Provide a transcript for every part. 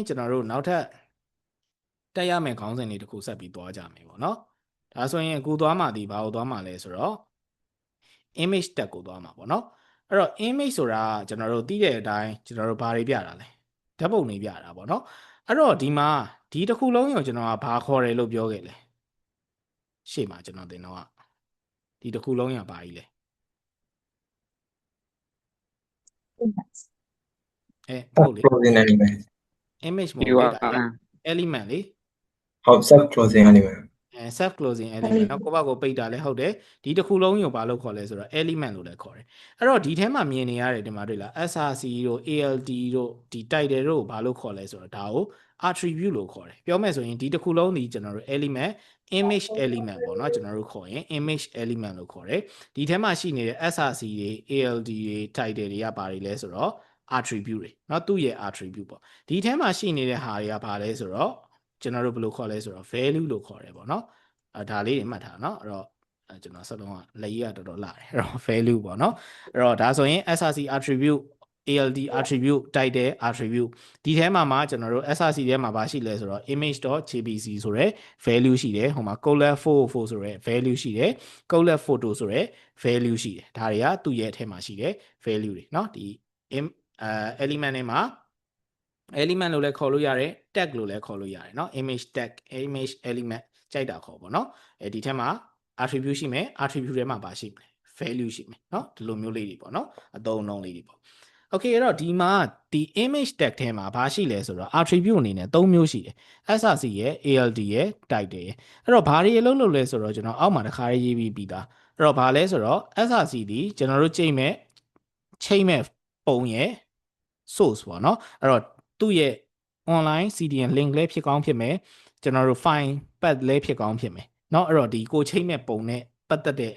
ကျွန်တော်တို့နောက်ထပ်တက်ရမယ့်ခေါင်းစဉ်လေးတစ်ခုဆက်ပြီးသွားကြမယ်ပေါ့နော်ဒါဆိုရင်အခုသွားမှာဒီဘာကိုသွားမှာလဲဆိုတော့ image tag ကိုသွားမှာပေါ့နော်အဲ့တော့ image ဆိုတာကျွန်တော်တို့သိတဲ့အတိုင်းကျွန်တော်တို့ဘာတွေပြတာလဲဓာတ်ပုံတွေပြတာပေါ့နော်အဲ့တော့ဒီမှာဒီတစ်ခုလုံးကိုကျွန်တော်ကဘာခေါ်တယ်လို့ပြောခဲ့လဲရှေ့မှာကျွန်တော်သင်တော့ဒီတစ်ခုလုံးရပါကြီးလဲဟုတ်လေ closing element image မဟုတ်လေ element လေဟုတ် sub closing element self closing element เนาะကိုယ့်ဘာကိုပိတ်တာလဲဟုတ်တယ်ဒီတစ်ခုလုံးကိုဘာလို့ခေါ်လဲဆိုတော့ element လို့လည်းခေါ်တယ်အဲ့တော့ဒီထဲမှာမြင်နေရတယ်ဒီမှာတွေ့လား src တို့ ald တို့ဒီ title တို့ဘာလို့ခေါ်လဲဆိုတော့ဒါကို attribute လို့ခေါ်တယ်ပြောမယ်ဆိုရင်ဒီတစ်ခုလုံးဒီကျွန်တော်တို့ element image element ပေါ့เนาะကျွန်တော်တို့ခေါ်ရင် image element လို့ခေါ်တယ်ဒီထဲမှာရှိနေတဲ့ src တွေ ald တွေ title တွေကဘာတွေလဲဆိုတော့ attribute တွေเนาะသူ့ရဲ့ attribute ပေါ့ဒီထဲမှာရှိနေတဲ့ဟာတွေကဘာလဲဆိုတော့ကျွန်တော်တို့ဘယ်လိုခေါ်လဲဆိုတော့ value လို့ခေါ်တယ်ပေါ့နော်ဒါလေးတွေမှတ်ထားเนาะအဲ့တော့ကျွန်တော်စလုံးကလက်ရတော်တော်လာတယ်အဲ့တော့ value ပေါ့နော်အဲ့တော့ဒါဆိုရင် src attribute ald attribute title attribute ဒီထဲမှာကျွန်တော်တို့ src ထဲမှာဘာရှိလဲဆိုတော့ image.jpg ဆိုရဲ value ရှိတယ်ဟိုမှာ color404 ဆိုရဲ value ရှိတယ် color photo ဆိုရဲ value ရှိတယ်ဒါတွေကသူ့ရဲ့အထက်မှာရှိတဲ့ value တွေเนาะဒီ element တွေမှာ element လို့လည်းခေါ်လို့ရတယ် tag လို့လည်းခေါ်လို့ရတယ်เนาะ image tag image element ကြိုက်တာခေါ်ပေါ့เนาะဒီထက်မှာ attribute ရှိမယ် attribute ထဲမှာပါရှိမယ် value ရှိမယ်เนาะဒီလိုမျိုးလေးတွေပေါ့เนาะအသုံးအနှုန်းလေးတွေပေါ့ okay အဲ့တော့ဒီမှာဒီ image tag ထဲမှာဘာရှိလဲဆိုတော့ attribute အနေနဲ့၃မျိုးရှိတယ် src ရဲ့ ald ရဲ့ title ရဲ့အဲ့တော့ဘာတွေအလုပ်လုပ်လဲဆိုတော့ကျွန်တော်အောက်မှာတစ်ခါရေးပြီးသားအဲ့တော့ဘာလဲဆိုတော့ src ဒီကျွန်တော်တို့ချိန်မဲ့ပုံရဲ့ source ပေါ့เนาะအဲ့တော့သူ့ရဲ့ online CDN link လည်းဖြစ်ကောင်းဖြစ်မယ်ကျွန်တော်တို့ file path လည်းဖြစ်ကောင်းဖြစ်မယ်เนาะအဲ့တော့ဒီကိုချိန်မဲ့ပုံနဲ့ပတ်သက်တဲ့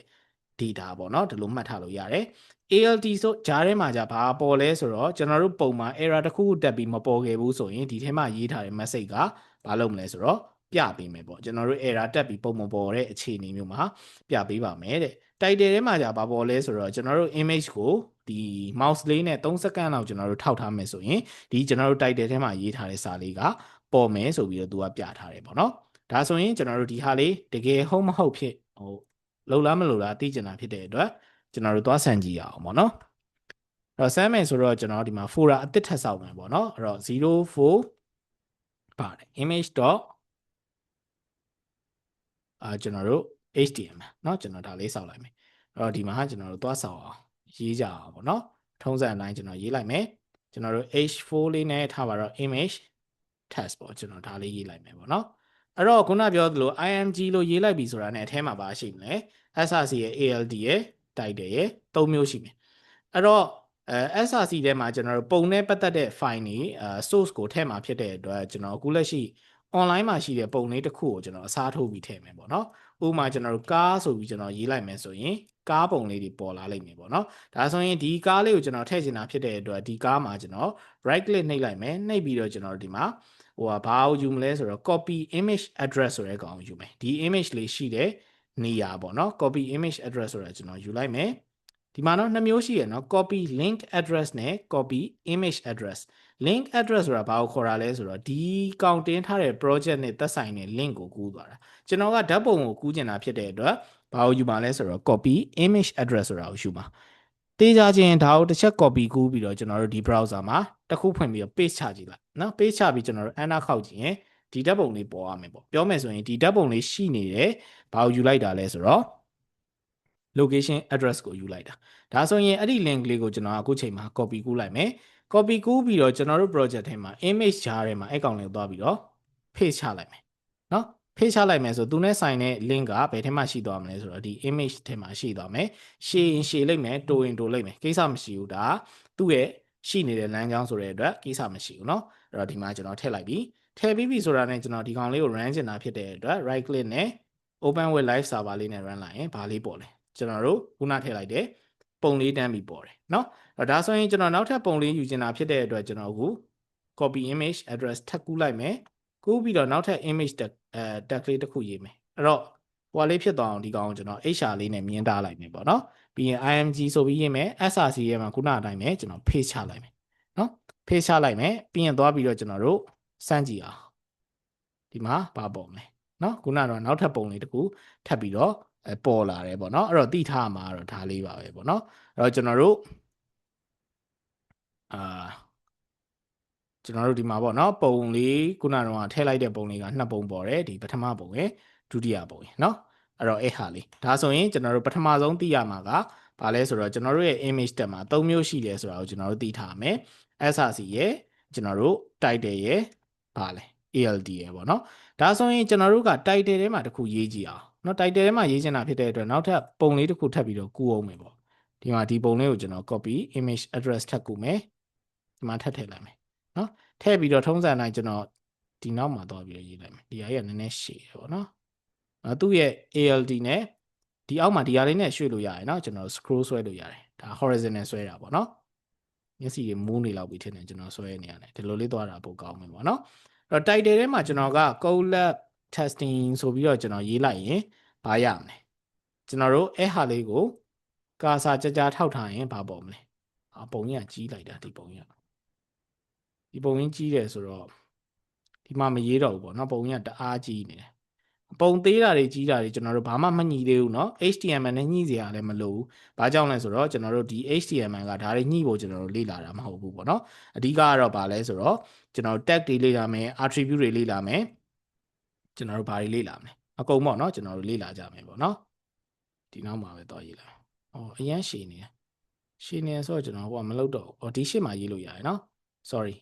data ပေါ့เนาะဒီလိုမှတ်ထားလို့ရတယ် ALT ဆိုဂျားထဲမှာじゃဘာပေါ်လဲဆိုတော့ကျွန်တော်တို့ပုံမှာ error တစ်ခုတက်ပြီးမပေါ်ခဲ့ဘူးဆိုရင်ဒီထဲမှာရေးထားတဲ့ message ကဘာလုပ်မလဲဆိုတော့ပြပေးမယ်ပေါ့ကျွန်တော်တို့ error တက်ပြီးပုံမပေါ်တဲ့အခြေအနေမျိုးမှာပြပေးပါမယ်တဲ့ title ထဲမှာじゃဘာပေါ်လဲဆိုတော့ကျွန်တော်တို့ image ကိုဒီ mouse လေးနဲ့3စက္ကန့်လောက်ကျွန်တော်တို့ထောက်ထားမယ်ဆိုရင်ဒီကျွန်တော်တို့ title ထဲမှာရေးထားတဲ့စာလေးကပေါ်မယ်ဆိုပြီးတော့သူကပြထားတယ်ပေါ့နော်ဒါဆိုရင်ကျွန်တော်တို့ဒီဟာလေးတကယ်ဟုတ်မဟုတ်ဖြစ်လုံလားမလုံလားသိကျင်တာဖြစ်တဲ့အတွက်ကျွန်တော်တို့သွားဆန်ကြည့်ရအောင်ပေါ့နော်အဲ့တော့ဆမ်းမယ်ဆိုတော့ကျွန်တော်ဒီမှာ folder အသစ်ထပ်ဆောက်မယ်ပေါ့နော်အဲ့တော့04ပါတယ် image. ကျွန်တော်တို့ html เนาะကျွန်တော်ဒါလေးဆောက်လိုက်မယ်အဲ့တော့ဒီမှာကျွန်တော်တို့သွားဆောက်အောင်ရေးကြအောင်ပေါ့နော်ထုံးစံအတိုင်းကျွန်တော်ရေးလိုက်မယ်ကျွန်တော်တို့ h4 လေးနဲ့ထားပါတော့ image test ပေါ့ကျွန်တော်ဒါလေးရေးလိုက်မယ်ပေါ့နော်အဲ့တော့ခုနပြောသလို img လို့ရေးလိုက်ပြီဆိုတာနဲ့အထဲမှာပါရှိမလဲ src ရဲ့ ald ရဲ့ title ရဲ့၃မျိုးရှိမယ်အဲ့တော့src ထဲမှာကျွန်တော်တို့ပုံနဲ့ပတ်သက်တဲ့ file တွေsource ကိုထည့်မှာဖြစ်တဲ့အတွက်ကျွန်တော်အခုလက်ရှိ online မှာရှိတဲ့ပုံလေးတစ်ခုကိုကျွန်တော်အစားထိုးပြီးထည့်မယ်ပေါ့နော်ဥပမာကျွန်တော်တို့ကားဆိုပြီးကျွန်တော်ရေးလိုက်မယ်ဆိုရင်ကားပုံလေးတွေပေါ်လာလိမ့်မယ်ပေါ့နော်ဒါဆိုရင်ဒီကားလေးကိုကျွန်တော်ထည့်ချင်တာဖြစ်တဲ့အတွက်ဒီကားမှာကျွန်တော် right click နှိပ်လိုက်မယ်နှိပ်ပြီးတော့ကျွန်တော်ဒီမှာဘာကိုယူမလဲဆိုတော့ copy image address ဆိုတဲ့ကောင်ကိုယူမယ်ဒီ image လေးရှိတဲ့နေရာပေါ့နော် copy image address ဆိုတာကျွန်တော်ယူလိုက်မယ်ဒီမှာတော့2မျိုးရှိရနော် copy link address နဲ့ copy image address link address ဆိုတာဘာကိုခေါ်တာလဲဆိုတော့ဒီကောင်တင်ထားတဲ့ project နဲ့သက်ဆိုင်တဲ့ link ကိုကူးသွားတာကျွန်တော်ကဓာတ်ပုံကိုကူးကျင်တာဖြစ်တဲ့အတွက်ဘာကိုယူပါလဲဆိုတော့ copy image address ဆိုတာကိုယူပါတေးကြခြင်းဒါကိုတစ်ချက် copy ကူးပြီးတော့ကျွန်တော်တို့ဒီ browser မှာတစ်ခုဖွင့်ပြီးတော့ paste ချကြည့်လိုက်နော် paste ချပြီးကျွန်တော်တို့ enter ခောက်ကြည့်ရင်ဒီဓာတ်ပုံလေးပေါ်ရမယ်ပေါ့ပြောမယ်ဆိုရင်ဒီဓာတ်ပုံလေးရှိနေတယ်ဘာကိုယူလိုက်တာလဲဆိုတော့ location address ကိုယူလိုက်တာဒါဆိုရင်အဲ့ဒီ link လေးကိုကျွန်တော်အခုချိန်မှာ copy ကူးလိုက်မယ် copy ကူးပြီးတော့ကျွန်တော်တို့ project ထဲမှာ image ဂျားထဲမှာအဲ့ကောင်လေးကိုသွားပြီးတော့ paste ချလိုက်မယ်နော် paste ချလိုက်မယ်ဆိုသူနဲ့ဆိုင်တဲ့ link ကဘယ်ထဲမှာရှိသွားမလဲဆိုတော့ဒီ image ထဲမှာရှိသွားမယ်ရှည်ရင်ရှည်လိုက်မယ်တိုးရင်တိုးလိုက်မယ်ကိစ္စမရှိဘူးဒါသူ့ရဲ့ရှိနေတဲ့လမ်းကြောင်းဆိုတဲ့အတွက်ကိစ္စမရှိဘူးเนาะအဲ့တော့ဒီမှာကျွန်တော်ထည့်လိုက်ပြီထည့်ပြီးပြီဆိုတာနဲ့ကျွန်တော်ဒီကောင်လေးကို run ချင်တာဖြစ်တဲ့အတွက် right click နဲ့ open with live server လေးနဲ့ run လိုက်ရင်ဘာလေးပေါ်လဲကျွန်တော်တို့ခုနထည့်လိုက်တဲ့ပုံလေးတန်းပြီးပေါ်တယ်เนาะအဲ့ဒါဆိုရင်ကျွန်တော်နောက်ထပ်ပုံလေးယူချင်တာဖြစ်တဲ့အတွက်ကျွန်တော်အခု copy image address ထပ်ကူးလိုက်မယ်ကူးပြီးတော့နောက်ထပ် image tag လေးတစ်ခုရေးမယ်အဲ့တော့ဟိုလေးဖြစ်သွားအောင်ဒီကောင်ကိုကျွန်တော် HR လေးနဲ့မြင်းထားလိုက်မယ်ပေါ့နော်ပြီးရင် img ဆိုပြီးရေးမယ် src ရဲ့မှာခုနအတိုင်းပဲကျွန်တော် paste ချလိုက်မယ်နော် paste ချလိုက်မယ်ပြီးရင်သွားပြီးတော့ကျွန်တော်တို့ စမ်းကြည့်အောင်ဒီမှာဘာပေါ်မလဲနော်ခုနကတော့နောက်ထပ်ပုံလေးတစ်ခုထပ်ပြီးတော့ပေါ်လာတယ်ပေါ့နော်အဲ့တော့တိထားမှာတော့ဒါလေးပါပဲပေါ့နော်အဲ့တော့ကျွန်တော်တို့ဒီမှာပေါ့နော်ပုံလေးခုနကတော့ထည့်လိုက်တဲ့ပုံလေးက2ပုံပေါ်တယ်ဒီပထမပုံရယ်ဒုတိယပုံရယ်နော်အဲ့တော့အဲ့ဟာလေးဒါဆိုရင်ကျွန်တော်တို့ပထမဆုံးသိရမှာကဘာလဲဆိုတော့ကျွန်တော်တို့ရဲ့ image တက်မှာ3မျိုးရှိတယ်ဆိုတာကိုကျွန်တော်တို့သိထားမယ် SRC ရယ်ကျွန်တော်တို့ title ရယ်ဘာလဲ ALD ရယ်ပေါ့နော်ဒါဆိုရင်ကျွန်တော်တို့က title ထဲမှာတစ်ခုရေးကြည့်အောင်နော် title ထဲမှာရေးချင်တာဖြစ်တဲ့အတွက်နောက်ထပ်ပုံလေးတစ်ခုထပ်ပြီးတော့ကူအောင်မယ်ပေါ့ဒီမှာဒီပုံလေးကိုကျွန်တော် copy image address ထပ်ကူမယ်ဒီမှာထပ်ထည့်လိုက်မယ်နော်ထည့်ပြီးတော့ထုံးစံတိုင်းကျွန်တော်ဒီနောက်မှာသွားပြီးတော့ရေးလိုက်မယ်ဒီဟာကြီးကနည်းနည်းရှည်တယ်ပေါ့နော်သူ့ရဲ့ ALD နဲ့ဒီအောက်မှာဒီဟာလေးနဲ့ရွှေ့လို့ရတယ်နော်ကျွန်တော် scroll ဆွဲလို့ရတယ်ဒါ horizontal ဆွဲတာပေါ့နော်မျက်စိတွေမူးနေလောက်ပြီးထင်တယ်ကျွန်တော်ဆွဲနေရတယ်ဒီလိုလေးသွားတာပိုကောင်းမယ်ပေါ့နော်အဲ့တော့ title ထဲမှာကျွန်တော်က collab testing ဆိုပြီးတော့ကျွန်တော်ရေးလိုက်ရင်ဘာရမလဲကျွန်တော်တို့အဲ့ဟာလေးကိုကာစာကြထောက်ထားရင်ဘာပေါ်မလဲပုံကြီးကကြီးလိုက်တာဒီပုံကြီးကဒီပုံကြီးကြီးတယ်ဆိုတော့ဒီမှာမရေးတော့ဘူးပေါ့နော်ပုံကြီးကတအားကြီးနေတယ်ပုံသေးတာတွေကြီးတာတွေကျွန်တော်တို့ဘာမှမညှိသေးဘူးเนาะ HTML နဲ့ညှိစရာလည်းမလိုဘူး။ဘာကြောင့်လဲဆိုတော့ကျွန်တော်တို့ဒီ HTML ကဒါတွေညှိဖို့ကျွန်တော်တို့လေ့လာတာမဟုတ်ဘူးပေါ့နော်။အဓိကကတော့ဘာလဲဆိုတော့ကျွန်တော်တို့ tag တွေလေ့လာမယ် attribute တွေလေ့လာမယ်ကျွန်တော်တို့ဘာတွေလေ့လာမလဲအကုန်ပေါ့နော်ကျွန်တော်တို့လေ့လာကြမယ်ပေါ့နော်။ဒီနောက်မှာပဲတော့ရေးလိုက်။အော်အရန်ရှည်နေတယ်။ရှည်နေဆိုတော့ကျွန်တော်ဟိုကမလုပ်တော့ဘူး။အော်ဒီရှေ့မှာရေးလို့ရတယ်နော်။ Sorry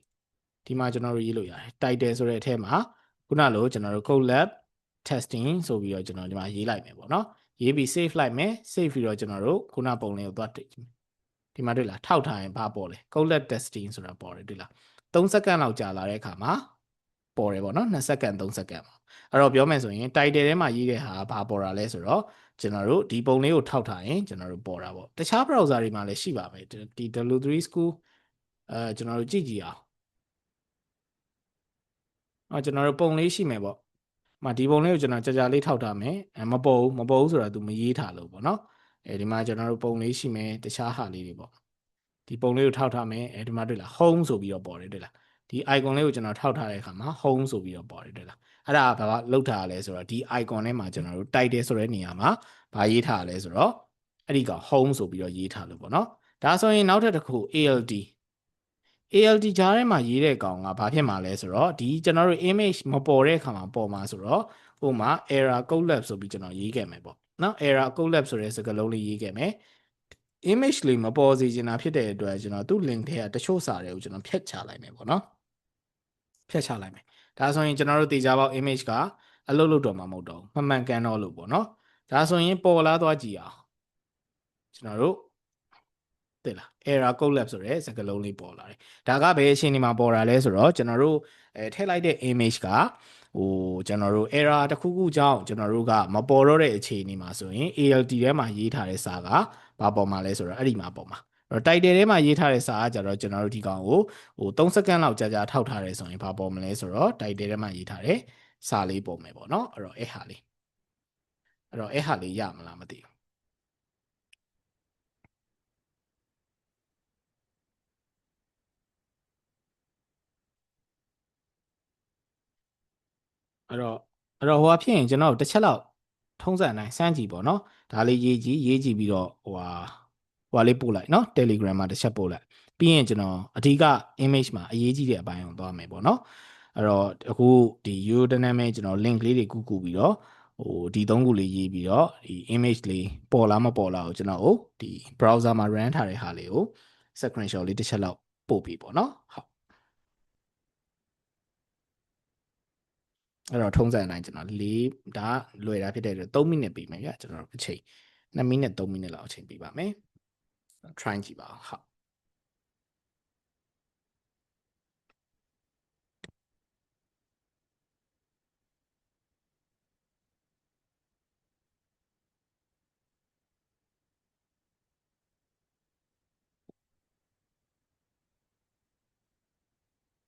ဒီမှာကျွန်တော်တို့ရေးလို့ရတယ်။ title ဆိုတဲ့အထက်မှာခုနလိုကျွန်တော်တို့ collab testing ဆိုပြီးတော့ကျွန်တော်ဒီမှာရေးလိုက်မယ်ပေါ့နော်ရေးပြီး save လိုက်မယ် save ပြီးတော့ကျွန်တော်တို့ခုနပုံလေးကိုသွားတိတ်ဒီမှာတွေ့လားထောက်ထားရင်ဘာပေါ်လဲ collab testing ဆိုတာပေါ်တယ်တွေ့လား3စက္ကန့်လောက်ကြာလာတဲ့အခါမှာပေါ်တယ်ပေါ့နော်2စက္ကန့်3စက္ကန့်ပေါ့အဲ့တော့ပြောမယ်ဆိုရင် title ထဲမှာရေးတဲ့ဟာဘာပေါ်တာလဲဆိုတော့ကျွန်တော်တို့ဒီပုံလေးကိုထောက်ထားရင်ကျွန်တော်တို့ပေါ်တာပေါ့တခြား browser တွေမှာလည်းရှိပါမယ်ဒီ W3 school ကျွန်တော်တို့ကြည့်ကြည့်အောင်ကျွန်တော်တို့ပုံလေးရှိမယ်ပေါ့ဒီပုံလေးကိုကျွန်တော်ကြာလေးထောက်ထားမယ်မပေါ်ဘူးဆိုတာ तू မရေးထားလို့ပေါ့နော်ဒီမှာကျွန်တော်တို့ပုံလေးရှိမယ်တခြားဟာလေးတွေပေါ့ဒီပုံလေးကိုထောက်ထားမယ်ဒီမှာတွေ့လား home ဆိုပြီးတော့ပေါ်တယ်တွေ့လားဒီ icon လေးကိုကျွန်တော်ထောက်ထားတဲ့အခါမှာ home ဆိုပြီးတော့ပေါ်တယ်တွေ့လားအဲ့ဒါဘာလောက်ထားရလဲဆိုတော့ဒီ icon ထဲမှာကျွန်တော်တို့ title ဆိုတဲ့နေရာမှာဘာရေးထားရလဲဆိုတော့အဲ့ဒီက home ဆိုပြီးတော့ရေးထားလို့ပေါ့နော်ဒါဆိုရင်နောက်ထပ်တစ်ခု ALD ALD ကြားထဲမှာရေးတဲ့ကောင်ကဘာဖြစ်မှာလဲဆိုတော့ဒီကျွန်တော်တို့ image မပေါ်တဲ့အခါမှာပေါ်မှာဆိုတော့ဟိုမှာ error collab ဆိုပြီးကျွန်တော်ရေးခဲ့မယ်ပေါ့နော် error collab ဆိုတဲ့စကားလုံးလေးရေးခဲ့မယ် image လေးမပေါ်စေချင်တာဖြစ်တဲ့အတွက်ကျွန်တော်သူ့ link ထဲကတချို့စာတွေကိုကျွန်တော်ဖြတ်ချလိုက်မယ်ပေါ့နော်ဖြတ်ချလိုက်မယ်ဒါဆိုရင်ကျွန်တော်တို့တေချာပေါက် image ကအလုပ်လုပ်တော့မှာမဟုတ်တော့ဘူးမှန်ကန်တော့လို့ပေါ့နော်ဒါဆိုရင်ပေါ်လာသွားကြည့်အောင်ကျွန်တော်တို့သိလား error collab ဆိုတဲ့စကားလုံးလေးပေါ်လာတယ်ဒါကဘယ်အချိန်ဒီမှာပေါ်တာလဲဆိုတော့ကျွန်တော်တို့ထည့်လိုက်တဲ့ image ကကျွန်တော်တို့ error တစ်ခုခုကြောင့်ကျွန်တော်တို့ကမပေါ်တော့တဲ့အခြေအနေမှာဆိုရင် ALT ထဲမှာရေးထားတဲ့စာကဘာပေါ်မှာလဲဆိုတော့အဲ့ဒီမှာပေါ်မှာအဲ့တော့ title ထဲမှာရေးထားတဲ့စာကကြတော့ကျွန်တော်တို့ဒီကောင်ကို3စက္ကန့်လောက်ကြာထောက်ထားတယ်ဆိုရင်ဘာပေါ်မလဲဆိုတော့ title ထဲမှာရေးထားတဲ့စာလေးပေါ်မယ်ပေါ့နော်အဲ့တော့အဲ့ဟာလေးရမလားမသိဘူးအဲ့တော့ဟိုဖြစ်ရင်ကျွန်တော်တစ်ချက်လောက်ထုံးစံအတိုင်းစမ်းကြည့်ပေါ့နော်ဒါလေးရေးကြည့်ပြီးတော့ဟိုလေးပို့လိုက်နော် Telegram မှာတစ်ချက်ပို့လိုက်ပြီးရင်ကျွန်တော်အဓိက image မှာအရေးကြီးတဲ့အပိုင်းကိုသွားမယ်ပေါ့နော်အဲ့တော့အခုဒီ username ကျွန်တော် link လေးတွေကူပြီးတော့ဒီ3ခုလေးရေးပြီးတော့ဒီ image လေးပေါ်လားမပေါ်လားကိုကျွန်တော်ဒီ browser မှာ run ထားတဲ့ဟာလေးကို screenshot လေးတစ်ချက်လောက်ပို့ပြီးပေါ့နော်ဟုတ်အဲ့တော့ထုံးစံအတိုင်းကျွန်တော်ဒါလွယ်တာဖြစ်တဲ့အတွက်3မိနစ်ပြီးမယ်ဗျာကျွန်တော်အချိန်2မိနစ်3မိနစ်လောက်အချိန်ပြီးပါမယ် try ကြည့်ပါအောင်ဟုတ်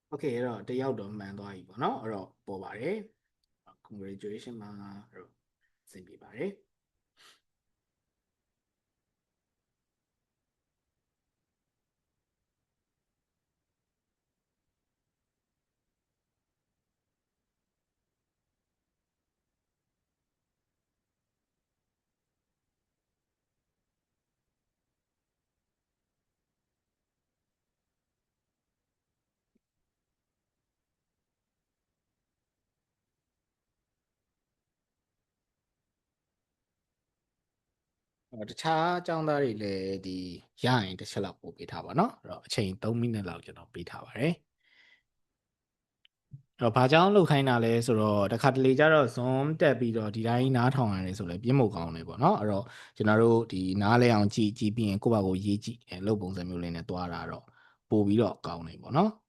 โอเคအဲ့တော့တယောက်တော့မှန်သွားပြီပေါ့နော်အဲ့တော့ပေါ်ပါတယ် congratulation ပါအဲ့တော့စင်ပြပါတယ် တခြားအကြောင်းသားတွေလည်းဒီရရင်တစ်ချက်လောက်ပို့ပေးထားပါเนาะအဲ့တော့အချိန်3မိနစ်လောက်ကျွန်တော်ပေးထားပါတယ်တော့ဘာကြောင့်လောက်ခိုင်းတာလဲဆိုတော့တခါတလေကျတော့ zoom တက်ပြီးတော့ဒီတိုင်းနားထောင်ရတယ်ဆိုလဲပြင်းမို့ကောင်းတယ်ပေါ့เนาะအဲ့တော့ကျွန်တော်တို့ဒီနားလဲအောင်ကြည့်ပြီးရင်ကိုယ့်ဘာကိုရေးကြည့်လုပ်ပုံစံမျိုးလေးနဲ့တွားတာတော့ပို့ပြီးတော့ကောင်းတယ်ပေါ့เนาะ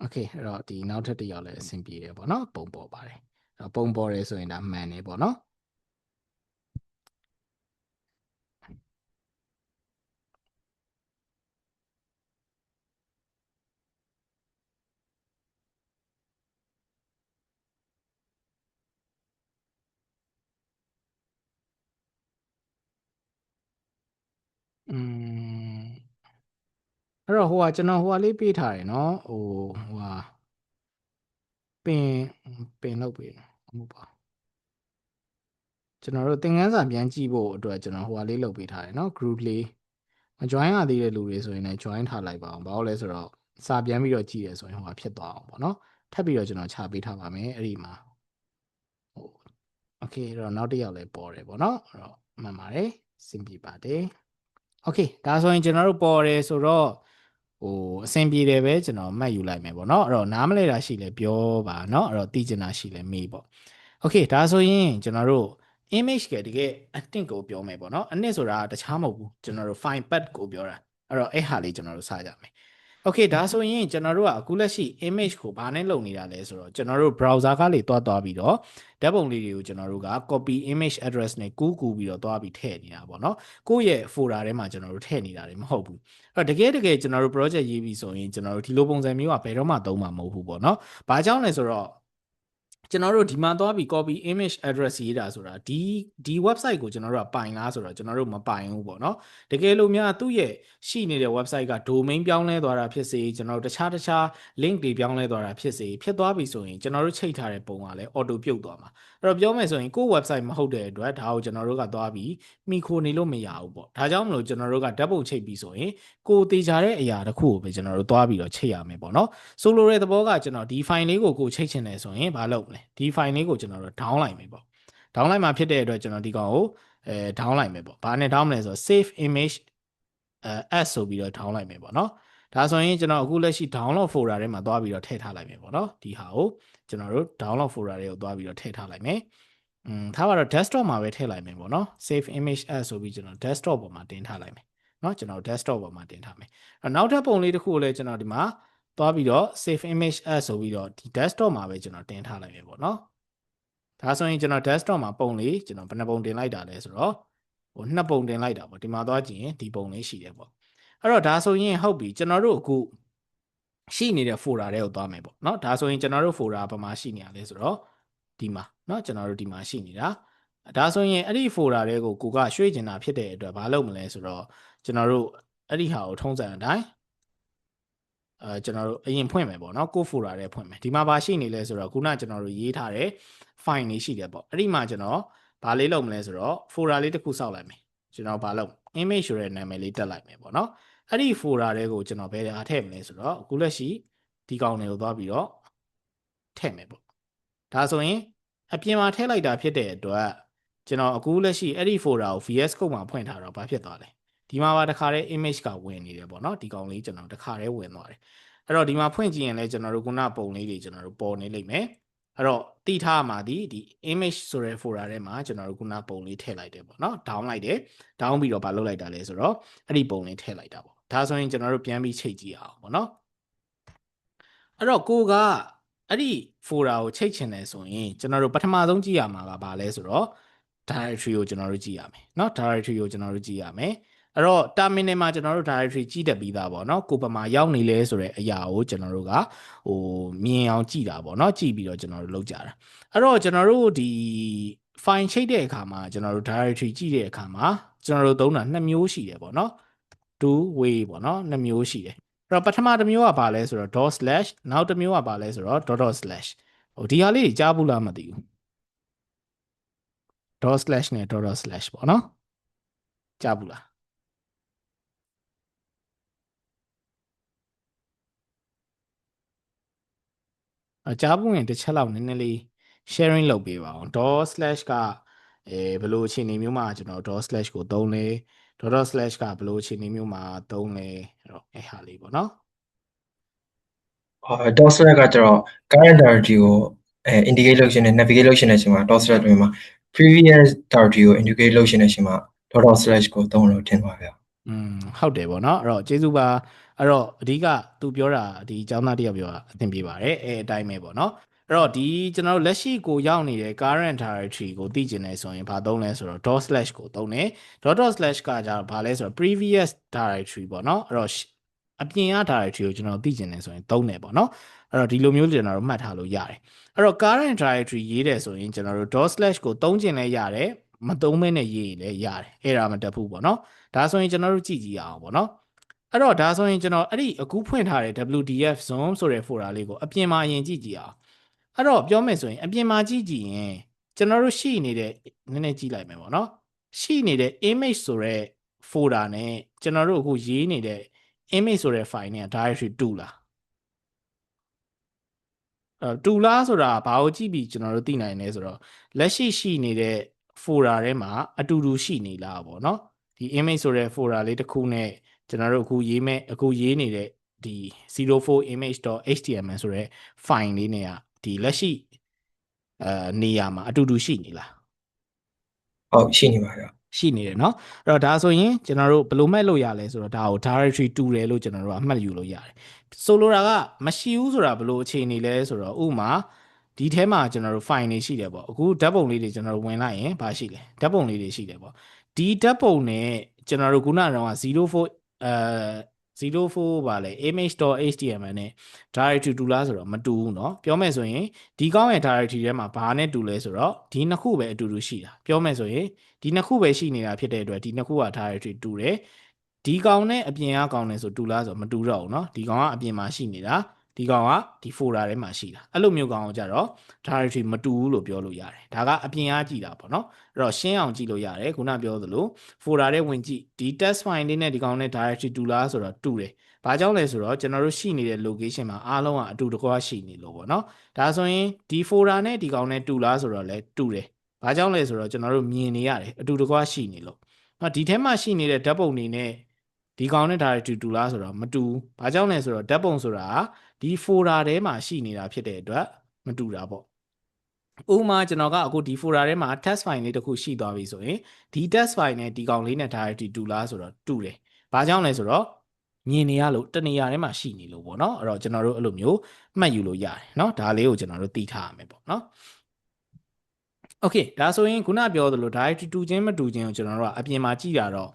โอเคအဲ့တော့ဒီနောက်ထပ်တစ်ယောက်လည်းအဆင်ပြေတယ်ပေါ့เนาะပုံပေါ်ပါတယ်အဲ့တော့ပုံပေါ်တယ်ဆိုရင်ဒါမှန်တယ်ပေါ့เนาะอืมအဲ့တော့ဟိုကကျွန်တော်ဟိုကလေးပေးထားတယ်เนาะဟိုဟာပင်လုပ်ပေးမဟုတ်ပါကျွန်တော်တို့သင်ခန်းစာပြန်ကြည့်ဖို့အတွက်ကျွန်တော်ဟိုဟာလေးလုပ်ပေးထားတယ်เนาะ group လေးမ join ရသေးတဲ့လူတွေဆိုရင်လည်း join ထားလိုက်ပါအောင်ဘာလို့လဲဆိုတော့စာပြန်ပြီးတော့ကြည့်ရဆိုရင်ဟိုဟာဖြစ်သွားအောင်ပေါ့เนาะထပ်ပြီးတော့ကျွန်တော်ခြာပေးထားပါမယ်အဲ့ဒီမှာဟို okay အဲ့တော့နောက်တစ်ယောက်လည်းပေါ်တယ်ပေါ့เนาะအဲ့တော့မှန်ပါတယ်စင်ပြပါတယ်โอเคဒါဆိုရင်ကျွန်တော်တို့ပေါ်တယ်ဆိုတော့ဟိုအဆင်ပြေတယ်ပဲကျွန်တော်မှတ်ယူလိုက်မယ်ပေါ့เนาะအဲ့တော့နားမလဲတာရှိလဲပြောပါเนาะအဲ့တော့သိချင်တာရှိလဲမေးပေါ့โอเคဒါဆိုရင်ကျွန်တော်တို့ image ကတကယ်အတင့်ကိုပြောမယ်ပေါ့เนาะအနှစ်ဆိုတာတခြားမဟုတ်ဘူးကျွန်တော်တို့ fine path ကိုပြောတာအဲ့တော့အဲ့ဟာလေးကျွန်တော်တို့စကြမယ်โอเคဒါဆိုရင်ကျွန်တော်တို့ကအခုလက်ရှိ image ကိုဘာနဲ့လုပ်နေတာလဲဆိုတော့ကျွန်တော်တို့ browser ကလေတွားပြီးတော့ဓာတ်ပုံလေးတွေကိုကျွန်တော်တို့က copy image address နဲ့ကူးပြီးတော့တွားပြီးထည့်နေတာပေါ့နော်ကိုယ့်ရဲ့ folder ထဲမှာကျွန်တော်တို့ထည့်နေတာတွေမဟုတ်ဘူးအဲ့တော့တကယ်ကျွန်တော်တို့ project ရေးပြီးဆိုရင်ကျွန်တော်တို့ဒီလိုပုံစံမျိုးကဘယ်တော့မှသုံးမှာမဟုတ်ဘူးပေါ့နော်ဘာကြောင့်လဲဆိုတော့ကျွန်တော်တို့ဒီမှာသွားပြီး copy image address ရေးတာဆိုတာဒီ website ကိုကျွန်တော်တို့ကပိုင်လားဆိုတော့ကျွန်တော်တို့မပိုင်ဘူးပေါ့နော်တကယ်လို့များသူ့ရဲ့ရှိနေတဲ့ website က domain ပြောင်းလဲသွားတာဖြစ်စေကျွန်တော်တို့တခြား link တွေပြောင်းလဲသွားတာဖြစ်စေဖြစ်သွားပြီဆိုရင်ကျွန်တော်တို့ချိန်ထားတဲ့ပုံကလည်း auto ပြုတ်သွားမှာအဲ့တော့ပြောမယ်ဆိုရင်ကိုယ့် website မဟုတ်တဲ့အတွက်ဒါကိုကျွန်တော်တို့ကသွားပြီးမိခိုနေလို့မရဘူးပေါ့ဒါကြောင့်မလို့ကျွန်တော်တို့ကဓာတ်ပုံချိန်ပြီးဆိုရင်ကိုတေချာတဲ့အရာတစ်ခုကိုပဲကျွန်တော်တို့သွားပြီးတော့ချိန်ရမယ်ပေါ့နော်ဆိုလိုတဲ့သဘောကကျွန်တော်ဒီ file လေးကိုချိန်ချင်တယ်ဆိုရင်မလုပ်မလဲဒီ file လေးကိုကျွန်တော်တို့ down လိုက်မယ်ပေါ့ down လိုက်မှာဖြစ်တဲ့အတွက်ကျွန်တော်ဒီကောင်ကိုdown လိုက်မယ်ပေါ့ဘာနဲ့ down မလဲဆိုတော့ save image as ဆိုပြီးတော့ down လိုက်မယ်ပေါ့နော်ဒါဆိုရင်ကျွန်တော်အခုလက်ရှိ download folder ထဲမှာသွားပြီးတော့ထည့်ထားလိုက်မယ်ပေါ့နော်ဒီဟာကိုကျွန်တော်တို့ download folder တွေကိုသွားပြီးတော့ထည့်ထားလိုက်မယ်ထားပါတော့ desktop မှာပဲထည့်လိုက်မယ်ပေါ့နော် save image as ဆိုပြီးကျွန်တော် desktop ပေါ်မှာတင်ထားလိုက်မယ်နော်ကျွန်တော် desktop ပေါ်မှာတင်ထားမယ်နောက်ထပ်ပုံလေးတစ်ခုကိုလည်းကျွန်တော်ဒီမှာသွားပြီးတော့ save image as ဆိုပြီးတော့ဒီ desktop မှာပဲကျွန်တော်တင်ထားလိုက်မယ်ပေါ့နော်ဒါဆိုရင်ကျွန်တော် desktop မှာပုံလေးကျွန်တော်ဘယ်နှပုံတင်လိုက်တာလဲဆိုတော့ဟို2ပုံတင်လိုက်တာပေါ့ဒီမှာသွားကြည့်ရင်ဒီပုံလေးရှိတယ်ပေါ့အဲ့တော့ဒါဆိုရင်ဟုတ်ပြီကျွန်တော်တို့အခုရှိနေတဲ့ folder တွေကိုသွားမယ်ပေါ့เนาะဒါဆိုရင်ကျွန်တော်တို့ folder ဘာမှရှိနေရလဲဆိုတော့ဒီမှာเนาะကျွန်တော်တို့ဒီမှာရှိနေတာဒါဆိုရင်အဲ့ဒီ folder တွေကိုကိုကရွှေ့ကျင်တာဖြစ်တဲ့အတွက်ဘာလုပ်မလဲဆိုတော့ကျွန်တော်တို့အဲ့ဒီဟာကိုထုံးစံအတိုင်းကျွန်တော်တို့အရင်ဖွင့်မယ်ပေါ့နော်ကို folder ထဲဖွင့်မယ်ဒီမှာဘာရှိနေလဲဆိုတော့ခုနကျွန်တော်တို့ရေးထားတဲ့ file လေးရှိတယ်ပေါ့အဲ့ဒီမှာကျွန်တော်ဘာလေးလုပ်မလဲဆိုတော့ folder လေးတစ်ခုစောက်လိုက်မယ်ကျွန်တော်ဘာလုပ် image ဆိုတဲ့နာမည်လေးတက်လိုက်မယ်ပေါ့နော်အဲ့ဒီ folder တွေကိုကျွန်တော်ဘယ်ဟာထည့်မလဲဆိုတော့အခုလက်ရှိဒီကောင်တွေကိုသွားပြီးတော့ထည့်မယ်ပေါ့ဒါဆိုရင်အပြင်မှာထည့်လိုက်တာဖြစ်တဲ့အတွက်ကျွန်တော်အခုလက်ရှိအဲ့ဒီ folder ကို VS Code မှာဖွင့်ထားတော့ဘာဖြစ်သွားလဲဒီမှာပါတခါတည်း image ကဝင်နေတယ်ပေါ့နော်ဒီကောင်လေးကျွန်တော်တခါတည်းဝင်သွားတယ်အဲ့တော့ဒီမှာဖွင့်ကြည့်ရင်လည်းကျွန်တော်တို့ခုနပုံလေးတွေကျွန်တော်တို့ပေါ်နေလိမ့်မယ်အဲ့တော့တိထားမှာဒီ image ဆိုတဲ့ folder ထဲမှာကျွန်တော်တို့ခုနပုံလေးထည့်လိုက်တယ်ပေါ့နော် down လိုက်တယ် down ပြီးတော့မလုပ်လိုက်တာလဲဆိုတော့အဲ့ဒီပုံလေးထည့်လိုက်တာပေါ့ဒါဆိုရင်ကျွန်တော်တို့ပြန်ပြီးချိန်ကြည့်အောင်ပေါ့နော်အဲ့တော့ကိုကအဲ့ဒီ folder ကိုချိန်ချင်တယ်ဆိုရင်ကျွန်တော်တို့ပထမဆုံးကြည့်ရမှာကဘာလဲဆိုတော့ directory ကိုကျွန်တော်တို့ကြည့်ရမယ်เนาะ directory ကိုကျွန်တော်တို့ကြည့်ရမယ်အဲ့တော့ terminal မှာကျွန်တော်တို့ directory ကြည့်တတ်ပြီးသားပေါ့เนาะကိုပမာရောက်နေလဲဆိုတဲ့အရာကိုကျွန်တော်တို့ကဟိုမြင်အောင်ကြည့်တာပေါ့เนาะကြည့်ပြီးတော့ကျွန်တော်တို့လုပ်ကြတာအဲ့တော့ကျွန်တော်တို့ဒီ file ချိတ်တဲ့အခါမှာကျွန်တော်တို့ directory ကြည့်တဲ့အခါမှာကျွန်တော်တို့သုံးတာ2မျိုးရှိတယ်ပေါ့เนาะ two way ပေါ့เนาะ2မျိုးရှိတယ်အဲ့တော့ပထမတစ်မျိုးကဘာလဲဆိုတော့ dot slash နောက်တစ်မျိုးကဘာလဲဆိုတော့ dot slash ဟိုဒီဟာလေးကြားဘူးလားမသိဘူး dot slash နဲ့ dot slash ပေါ့เนาะကြားဘူးလား ကြားဖို့ရင်တစ်ချက်လောက်နည်းနည်းလေး sharing လုပ်ပေးပါအောင် dot/ ကဘယ်လိုအခြေအနေမျိုးမှာကျွန်တော် dot/ ကိုသုံးလဲ dot/ ကဘယ်လိုအခြေအနေမျိုးမှာသုံးလဲအဲ့တော့အဲ့ဟာလေးပေါ့နော် dot slash ကကျတော့ current directory ကိုindicate လုပ်ရှင်နဲ့ navigate လုပ်ရှင်တဲ့အချိန်မှာ dot slash တွင်မှာ previous directory ကို indicate လုပ်ရှင်တဲ့အချိန်မှာ dot slash ကိုသုံးလို့ထင်ပါဗျာဟုတ်တယ်ပေါ့နော်အဲ့တော့ကျေးဇူးပါအဲ့တော့အဓိကသူပြောတာဒီအကြောင်းသားတယောက်ပြောတာအသင်ပြေပါတယ်အဲ့အတိုင်းပဲပေါ့နော်အဲ့တော့ဒီကျွန်တော်တို့လက်ရှိကိုရောက်နေတဲ့ current directory ကိုသိကျင်နေဆိုရင်ဘာသုံးလဲဆိုတော့ dot/ ကိုသုံးတယ် dot/ ကကြတော့ဘာလဲဆိုတော့ previous directory ပေါ့နော်အဲ့တော့အပြင်က directory ကိုကျွန်တော်သိကျင်နေဆိုရင်သုံးတယ်ပေါ့နော်အဲ့တော့ဒီလိုမျိုးကျွန်တော်တို့မှတ်ထားလို့ရတယ်အဲ့တော့ current directory ရေးတယ်ဆိုရင်ကျွန်တော်တို့ dot/ ကိုသုံးကျင်လဲရတယ်မသုံးမဲနဲ့ရေးရင်လည်းရတယ်အဲ့ဒါမတက်ဘူးပေါ့နော်ဒါဆိုရင်ကျွန်တော်တို့ကြည့်ကြည့်အောင်ပေါ့နော်အဲ့တော့ဒါဆိုရင်ကျွန်တော်အဲ့ဒီအခုဖွင့်ထားတဲ့ WDF Zoom ဆိုတဲ့ folder လေးကိုအပြင်မှာအရင်ကြည့်ကြည့်အောင်အဲ့တော့ပြောမယ်ဆိုရင်အပြင်မှာကြည့်ကြည့်ရင်ကျွန်တော်တို့ရှိနေတဲ့နည်းနည်းကြည့်လိုက်မယ်ပေါ့နော်ရှိနေတဲ့ image ဆိုတဲ့ folder နဲ့ကျွန်တော်တို့အခုရေးနေတဲ့ image ဆိုတဲ့ file နဲ့ directory တူလားတူလားဆိုတာဘာကိုကြည့်ပြီးကျွန်တော်တို့သိနိုင်လဲဆိုတော့လက်ရှိရှိနေတဲ့ folder ထဲမှာအတူတူရှိနေလားပေါ့နော်ဒီ image ဆိုတဲ့ folder လေးတစ်ခုနဲ့ကျွန်တော်တို့အခုရေးနေတဲ့ဒီ 04image.html ဆိုတဲ့ file လေးနဲ့ကဒီလက်ရှိနေရာမှာအတူတူရှိနေလားဟုတ်ရှိနေပါဗျာရှိနေတယ်เนาะအဲ့တော့ဒါဆိုရင်ကျွန်တော်တို့ဘယ်လိုမှတ်လို့ရလဲဆိုတော့ဒါကို directory တူတယ်လို့ကျွန်တော်တို့ကအမှတ်ယူလို့ရတယ်ဆိုလိုတာကမရှိဘူးဆိုတာဘယ်လိုအခြေအနေလဲဆိုတော့ဥပမာဒီထဲမှာကျွန်တော်တို့ file တွေရှိတယ်ပေါ့အခုဓာတ်ပုံလေးတွေကျွန်တော်တို့ဝင်လိုက်ရင်ဘာရှိလဲဓာတ်ပုံလေးတွေရှိတယ်ပေါ့ဒီဓာတ်ပုံနဲ့ကျွန်တော်တို့ခုနကတော့0404ပါလေ image.html နဲ့ directory တူလားဆိုတော့မတူဘူးเนาะပြောမယ်ဆိုရင်ဒီကောင်းရဲ့ directory ထဲမှာဘာနဲ့တူလဲဆိုတော့ဒီနှစ်ခုပဲအတူတူရှိတာပြောမယ်ဆိုရင်ဒီနှစ်ခုပဲရှိနေတာဖြစ်တဲ့အတွက်ဒီနှစ်ခုက directory တူတယ်ဒီကောင်နဲ့အပြင်ကကောင်နဲ့ဆိုတူလားဆိုမတူတော့ဘူးเนาะဒီကောင်ကအပြင်မှာရှိနေတာဒီကောင်ကဒီ folder ထဲမှာရှိတာအဲ့လိုမျိုးကောင်ကိုကြတော့ directory မတူဘူးလို့ပြောလို့ရတယ်ဒါကအပြင်ကကြည့်တာပေါ့เนาะအဲ့တော့ရှင်းအောင်ကြည့်လို့ရတယ်ခုနပြောသလို folder ထဲဝင်ကြည့်ဒီ test file လေးနဲ့ဒီကောင်နဲ့ directory တူလားဆိုတော့တူတယ်ဘာကြောင့်လဲဆိုတော့ကျွန်တော်တို့ရှိနေတဲ့ location မှာအားလုံးကအတူတကွရှိနေလို့ပေါ့เนาะဒါဆိုရင်ဒီ folder နဲ့ဒီကောင်နဲ့တူလားဆိုတော့လည်းတူတယ်ဘာကြောင့်လဲဆိုတော့ကျွန်တော်တို့မြင်နေရတယ်အတူတကွရှိနေလို့ဒီထဲမှာရှိနေတဲ့ဓာတ်ပုံတွေနဲ့ဒီကောင်နဲ့ directory တူလားဆိုတော့မတူဘာကြောင့်လဲဆိုတော့ဓာတ်ပုံဆိုတာဒီ folder ထဲမှာရှိနေတာဖြစ်တဲ့အတွက်မတူတာပေါ့ဥပမာကျွန်တော်ကအခုဒီ folder ထဲမှာ test file လေးတစ်ခုရှိသွားပြီဆိုရင်ဒီ test file နဲ့ဒီကောင်လေးနဲ့ directory တူလားဆိုတော့တူတယ်ဘာကြောင့်လဲဆိုတော့မြင်နေရလို့တနေရာထဲမှာရှိနေလို့ပေါ့เนาะအဲ့တော့ကျွန်တော်တို့အဲ့လိုမျိုးမှတ်ယူလို့ရတယ်เนาะဒါလေးကိုကျွန်တော်တို့သိထားရမယ်ပေါ့เนาะโอเคဒါဆိုရင်ခုနပြောသလို directory တူချင်းမတူချင်းကိုကျွန်တော်တို့ကအပြင်မှာကြည့်တာတော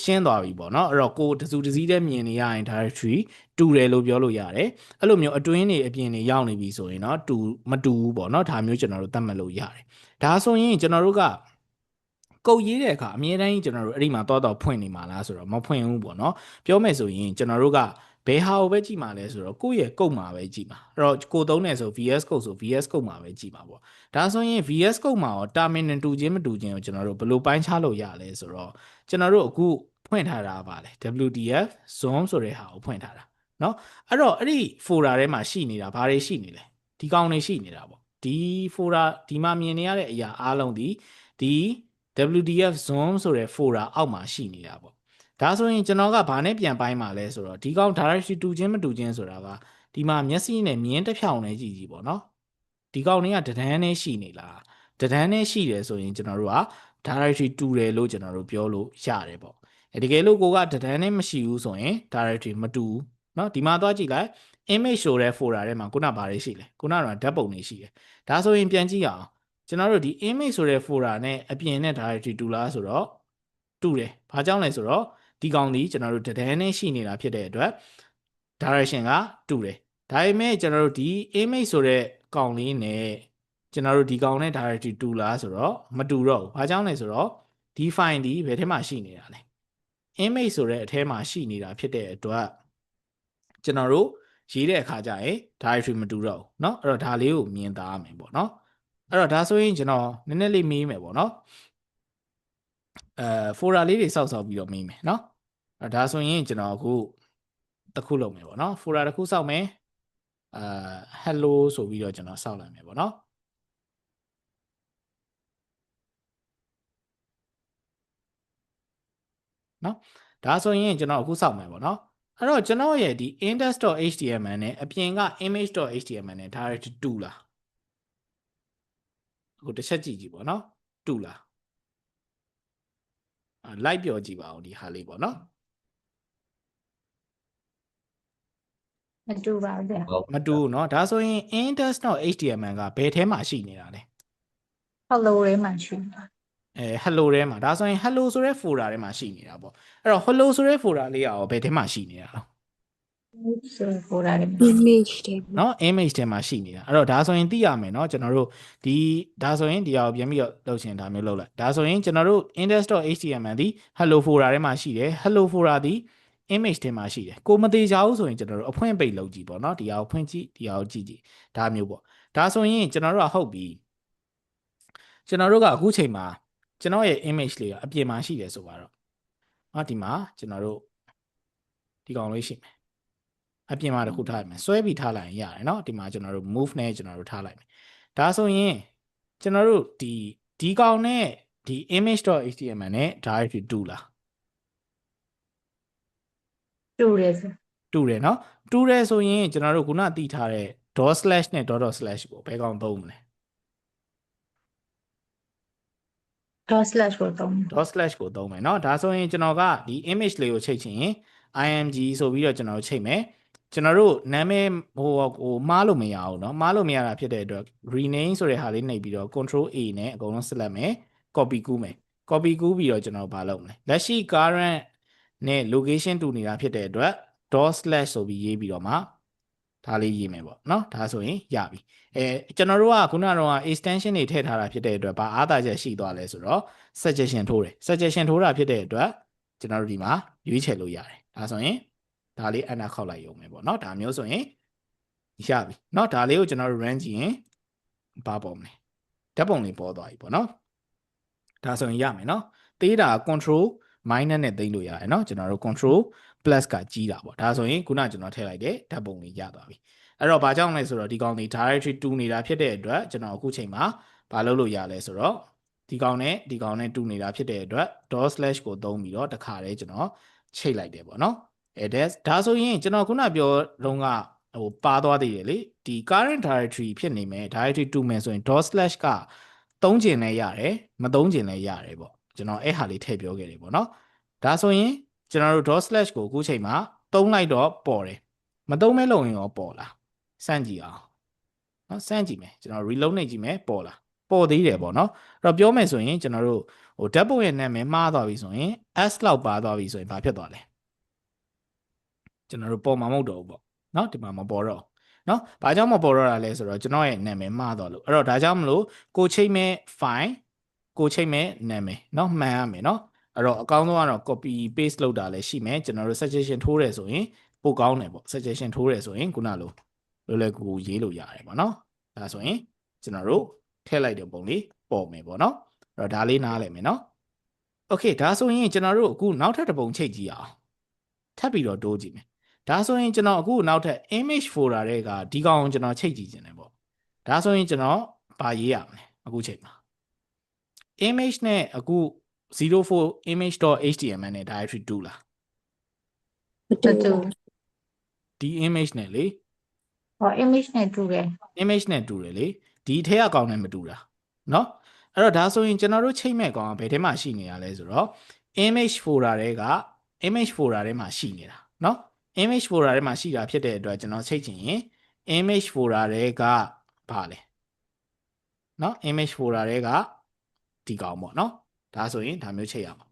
့ရှင်းသွားပြီပေါ့เนาะအဲ့တော့ကိုတစုတစည်းတည်းမြင်နေရရင် directory တူတယ်လို့ပြောလို့ရတယ်အဲ့လိုမျိုးအတွင်းတွေအပြင်တွေရောက်နေပြီဆိုရင်တော့မတူဘူးပေါ့เนาะဒါမျိုးကျွန်တော်တို့သတ်မှတ်လို့ရတယ်ဒါဆိုရင်ကျွန်တော်တို့ကကုတ်ရေးတဲ့အခါအမြဲတမ်းကျွန်တော်တို့အဲ့ဒီမှာတော့ဖွင့်နေမှာလားဆိုတော့မဖွင့်ဘူးပေါ့เนาะပြောမယ်ဆိုရင်ကျွန်တော်တို့ကဘယ်ဟာကိုပဲကြည့်မှာလဲဆိုတော့ကိုယ့်ရဲ့ကုတ်မှာပဲကြည့်မှာအဲ့တော့ကိုသုံးနေဆို VS Code ဆို VS Code မှာပဲကြည့်မှာပေါ့ဒါဆိုရင် VS Code မှာရော terminal တူချင်းမတူချင်းကိုကျွန်တော်တို့ဘယ်လိုပိုင်းခြားလို့ရလဲဆိုတော့ကျွန်တော်တို့အခုဖွင့်ထားတာပါလေ WDF Zoom ဆိုတဲ့ဟာကိုဖွင့်ထားတာเนาะအဲ့တော့အဲ့ဒီ folder ထဲမှာရှိနေတာဘာတွေရှိနေလဲဒီကောင်တွေရှိနေတာပေါ့ဒီ folder ဒီမှာမြင်နေရတဲ့အရာအားလုံးဒီ WDF Zoom ဆိုတဲ့ folder အောက်မှာရှိနေတာပေါ့ဒါဆိုရင်ကျွန်တော်ကဘာနဲ့ပြန်ပိုင်းမှာလဲဆိုတော့ဒီကောင် directory တူချင်းမတူချင်းဆိုတာကဒီမှာမျက်စိနဲ့မြင်တစ်ဖြောင်နဲ့ကြည့်ကြည့်ပေါ့နော်ဒီကောင်တွေကတဒန်းနဲ့ရှိနေလားတဒန်းနဲ့ရှိတယ်ဆိုရင်ကျွန်တော်တို့က directory တူတယ်လို့ကျွန်တော်တို့ပြောလို့ရတယ်ပေါ့တကယ်လို့ကိုကတဒန်းနဲ့မရှိဘူးဆိုရင် directory မတူဘူးเนาะဒီမှာသွားကြည့်လိုက် image ဆိုတဲ့ folder ထဲမှာခုနဘာတွေရှိလဲခုနကတော့ဓာတ်ပုံတွေရှိတယ်ဒါဆိုရင်ပြန်ကြည့်အောင်ကျွန်တော်တို့ဒီ image ဆိုတဲ့ folder နဲ့အပြင်နဲ့ directory တူလားဆိုတော့တူတယ်။ဘာကြောင့်လဲဆိုတော့ဒီကောင်ဒီကျွန်တော်တို့တဒန်းနဲ့ရှိနေတာဖြစ်တဲ့အတွက် direction ကတူတယ်။ဒါပေမဲ့ကျွန်တော်တို့ဒီ image ဆိုတဲ့ကောင်လေးနဲ့ကျွန်တော်တို့ဒီကောင်နဲ့ directory တူလားဆိုတော့မတူတော့ဘူး။ဘာကြောင့်လဲဆိုတော့ဒီ file ဒီဘယ်ထဲမှာရှိနေတာလဲ။ image ဆိုတဲ့အထဲမှာရှိနေတာဖြစ်တဲ့အတွက်ကျွန်တော်တို့ရေးတဲ့အခါကျရင် directory မတူတော့ဘူးเนาะအဲ့တော့ဒါလေးကိုမြင်သားရမယ်ပေါ့เนาะအဲ့တော့ဒါဆိုရင်ကျွန်တော်နည်းနည်းလေးမေးမယ်ပေါ့เนาะfolder လေးတွေစောက်ပြီးတော့မေးမယ်เนาะအဲ့ဒါဆိုရင်ကျွန်တော်အခုတစ်ခုလုပ်မယ်ပေါ့เนาะ folder တစ်ခုစောက်မယ် hello ဆိုပြီးတော့ကျွန်တော်စောက်လိုက်မယ်ပေါ့နော်နော်ဒါဆိုရင်ကျွန်တော်အခုစောက်မယ်ပေါ့နော်အဲ့တော့ကျွန်တော်ရဲ့ဒီ index.html နဲ့အပြင်က image.html နဲ့ဒါရတူလားအခုတစ်ချက်ကြည့်ပေါ့နော်တူလားလိုက်ပြောကြည့်ပါဦးဒီဟာလေးပေါ့နော်မတူပါဘူးဗျာ မတူเนาะဒါဆိုရင် index.html ကဘယ်ထဲမှာရှိနေတာလဲ hello လေးမှရှိတာ hello ထဲမှာဒါဆိုရင် hello ဆိုတဲ့ folder ထဲမှာရှိနေတာပေါ့အဲ့တော့ hello ဆိုတဲ့ folder လေးရောဘယ်ထဲမှာရှိနေတာလဲ ဆိုပေါ်လာတယ် image တွေ เนาะ image ထဲမှာရှိနေတာအဲ့တော့ဒါဆိုရင်သိရမယ်เนาะကျွန်တော်တို့ဒီဒါဆိုရင်ဒီဟာကိုပြန်ပြီးတော့လုပ်ချင်ဒါမျိုးလုပ်လိုက်ဒါဆိုရင်ကျွန်တော်တို့ index.html ဒီ hello folder ထဲမှာရှိတယ် hello folder ဒီ image ထဲမှာရှိတယ်ကိုမသေးကြဘူးဆိုရင်ကျွန်တော်တို့အဖွင့်ပိတ်လုပ်ကြည့်ပေါ့เนาะဒီဟာကိုဖွင့်ကြည့်ဒီဟာကိုကြည့်ကြည့်ဒါမျိုးပေါ့ဒါဆိုရင်ကျွန်တော်တို့ကဟုတ်ပြီကျွန်တော်တို့ကအခုချိန်မှာကျွန်တော်ရဲ့ image လေးကအပြင်မှာရှိတယ်ဆိုပါတော့ဒီမှာကျွန်တော်တို့ဒီကောင်လေးရှိမယ်အပြင်မှာတစ်ခုထားရမယ်ဆွဲပြီးထားလိုက်ရင်ရတယ်เนาะဒီမှာကျွန်တော်တို့ move နဲ့ကျွန်တော်တို့ထားလိုက်မယ်ဒါဆိုရင်ကျွန်တော်တို့ဒီကောင်နဲ့ဒီ image.html နဲ့ directly တူလား တူတယ်ဆို တူတယ်เนาะတူတယ်ဆိုရင်ကျွန်တော်တို့ခုနသိထားတဲ့ dot slash နဲ့ dot slash ကိုဘယ်ကောင်သုံးမလဲ dot slash ကိုသုံး dot slash ကိုသုံးမယ်เนาะဒါဆိုရင်ကျွန်တော်ကဒီ image လေးကိုချိန်ချင်ရင် img ဆိုပြီးတော့ကျွန်တော်တို့ချိန်မယ်ကျွန်တော်တို့နာမည်ဟိုမှားလို့မရအောင်เนาะမှားလို့မရတာဖြစ်တဲ့အတွက် rename ဆိုတဲ့ဟာလေးနှိပ်ပြီးတော့ control A နဲ့အကုန်လုံး select မယ် copy ကူးမယ် copy ကူးပြီးတော့ကျွန်တော်ဘာလုပ်မလဲလက်ရှိ current နဲ့ location တူနေတာဖြစ်တဲ့အတွက် dot slash ဆိုပြီးရေးပြီးတော့မှဒါလေးရေးမယ်ပေါ့เนาะဒါဆိုရင်ရပြီကျွန်တော်တို့ကခုနကတော့ extension တွေထည့်ထားတာဖြစ်တဲ့အတွက်ဘာအားသာချက်ရှိသွားလဲဆိုတော့ suggestion ထိုးတယ် suggestion ထိုးတာဖြစ်တဲ့အတွက်ကျွန်တော်တို့ဒီမှာရွေးချယ်လို့ရတယ်ဒါဆိုရင်ဒါလေးအနာခောက်လိုက်ရုံပဲပေါ့เนาะဒါမျိုးဆိုရင်ရပြီเนาะဒါလေးကိုကျွန်တော်တို့ run ကြည့်ရင်ဘာပေါ်မလဲဓာတ်ပုံလေးပေါ်သွားပြီပေါ့เนาะဒါဆိုရင်ရမယ်เนาะသေးတာ control minus နဲ့သိမ်းလို့ရတယ်เนาะကျွန်တော်တို့ control plus ကကြီးတာပေါ့ဒါဆိုရင်ခုနကျွန်တော်ထည့်လိုက်တဲ့ဓာတ်ပုံလေးရသွားပြီအဲ့တော့ဘာကြောင့်လဲဆိုတော့ဒီကောင်လေး directory တူနေတာဖြစ်တဲ့အတွက်ကျွန်တော်အခုချိန်မှာဘာလုပ်လို့ရလဲဆိုတော့ဒီကောင်နဲ့တူနေတာဖြစ်တဲ့အတွက် dot slash ကိုသုံးပြီးတော့တခါတည်းကျွန်တော်ချိတ်လိုက်တယ်ပေါ့နော်ဒါဆိုရင်ကျွန်တော်ခုနပြောလုံးကဟိုပါသွားသေးတယ်လေဒီ current directory ဖြစ်နေမယ် directory တူမယ်ဆိုရင် dot slash ကသုံးကျင်လည်းရတယ်မသုံးကျင်လည်းရတယ်ပေါ့ကျွန်တော်အဲ့ဟာလေးထည့်ပြောခဲ့တယ်ပေါ့နော်ဒါဆိုရင်ကျွန်တော်တို့ dot slash ကိုအခုချိန်မှာသုံးလိုက်တော့ပေါ်တယ်မသုံးမဲလုံရင်ရောပေါ်လားစမ်းကြည့်အောင်နော်စမ်းကြည့်မယ်ကျွန်တော် reload နှိပ်ကြည့်မယ်ပေါ်လားပေါ်သေးတယ်ပေါ့နော်အဲ့တော့ပြောမယ်ဆိုရင်ကျွန်တော်တို့ဟိုဓာတ်ပုံရဲ့နာမည်မှားသွားပြီဆိုရင် s လောက်ပါသွားပြီဆိုရင်ဘာဖြစ်သွားလဲကျွန်တော်တို့ပေါ်မှာမဟုတ်တော့ဘူးပေါ့နော်ဒီမှာမပေါ်တော့နော်ဘာကြောင့်မပေါ်တော့တာလဲဆိုတော့ကျွန်တော်ရဲ့နာမည်မှားသွားလို့အဲ့တော့ဒါကြောင့်မလို့ကိုချိန်မဲ့ file ကိုချိန်မဲ့နာမည်နော်မှန်ရမယ်နော်အဲ့တော့အကောင်းဆုံးကတော့ copy paste လုပ်တာလည်းရှိမယ်ကျွန်တော်တို့ suggestion ထိုးတယ်ဆိုရင်ပိုကောင်းတယ်ပေါ့ suggestion ထိုးတယ်ဆိုရင်ခုနလိုလွယ်ကူရေးလို့ရတယ်ပေါ့နော်ဒါဆိုရင်ကျွန်တော်တို့ထည့်လိုက်တဲ့ပုံလေးပေါ်မယ်ပေါ့နော်အဲ့တော့ဒါလေးနားလည်မယ်နော်โอเคဒါဆိုရင်ကျွန်တော်တို့အခုနောက်ထပ်တစ်ပုံချိန်ကြည့်အောင်ထပ်ပြီးတော့တိုးကြည့်မယ်ဒါဆိုရင်ကျွန်တော်အခုနောက်ထပ် image folder တွေကဒီကောင်ကျွန်တော်ချိန်ကြည့်ခြင်းတယ်ပေါ့ဒါဆိုရင်ကျွန်တော်ဘာရေးရမလဲအခုချိန်မှာ image နဲ့အခု04 image.html နဲ့ directory တူလား မတူ ဒီ image နဲ့လေ ဟော image နဲ့တူတယ် image နဲ့တူတယ်လေဒီထဲအကောင်နဲ့မတူတာเนาะအဲ့တော့ဒါဆိုရင်ကျွန်တော်တို့ချိန်မဲ့ကောင်ကဘယ်ထဲမှာရှိနေရလဲဆိုတော့ image folder တွေက image folder ထဲမှာရှိနေတာเนาะ image folder ထဲမှာရှိတာဖြစ်တဲ့အတွက်ကျွန်တော်ချိန်ချင်ရင် image folder တွေကဘာလဲเนาะ image folder တွေကဒီကောင်ပေါ့เนาะဒါဆိုရင်ဒါမျိုးချိန်ရမှာ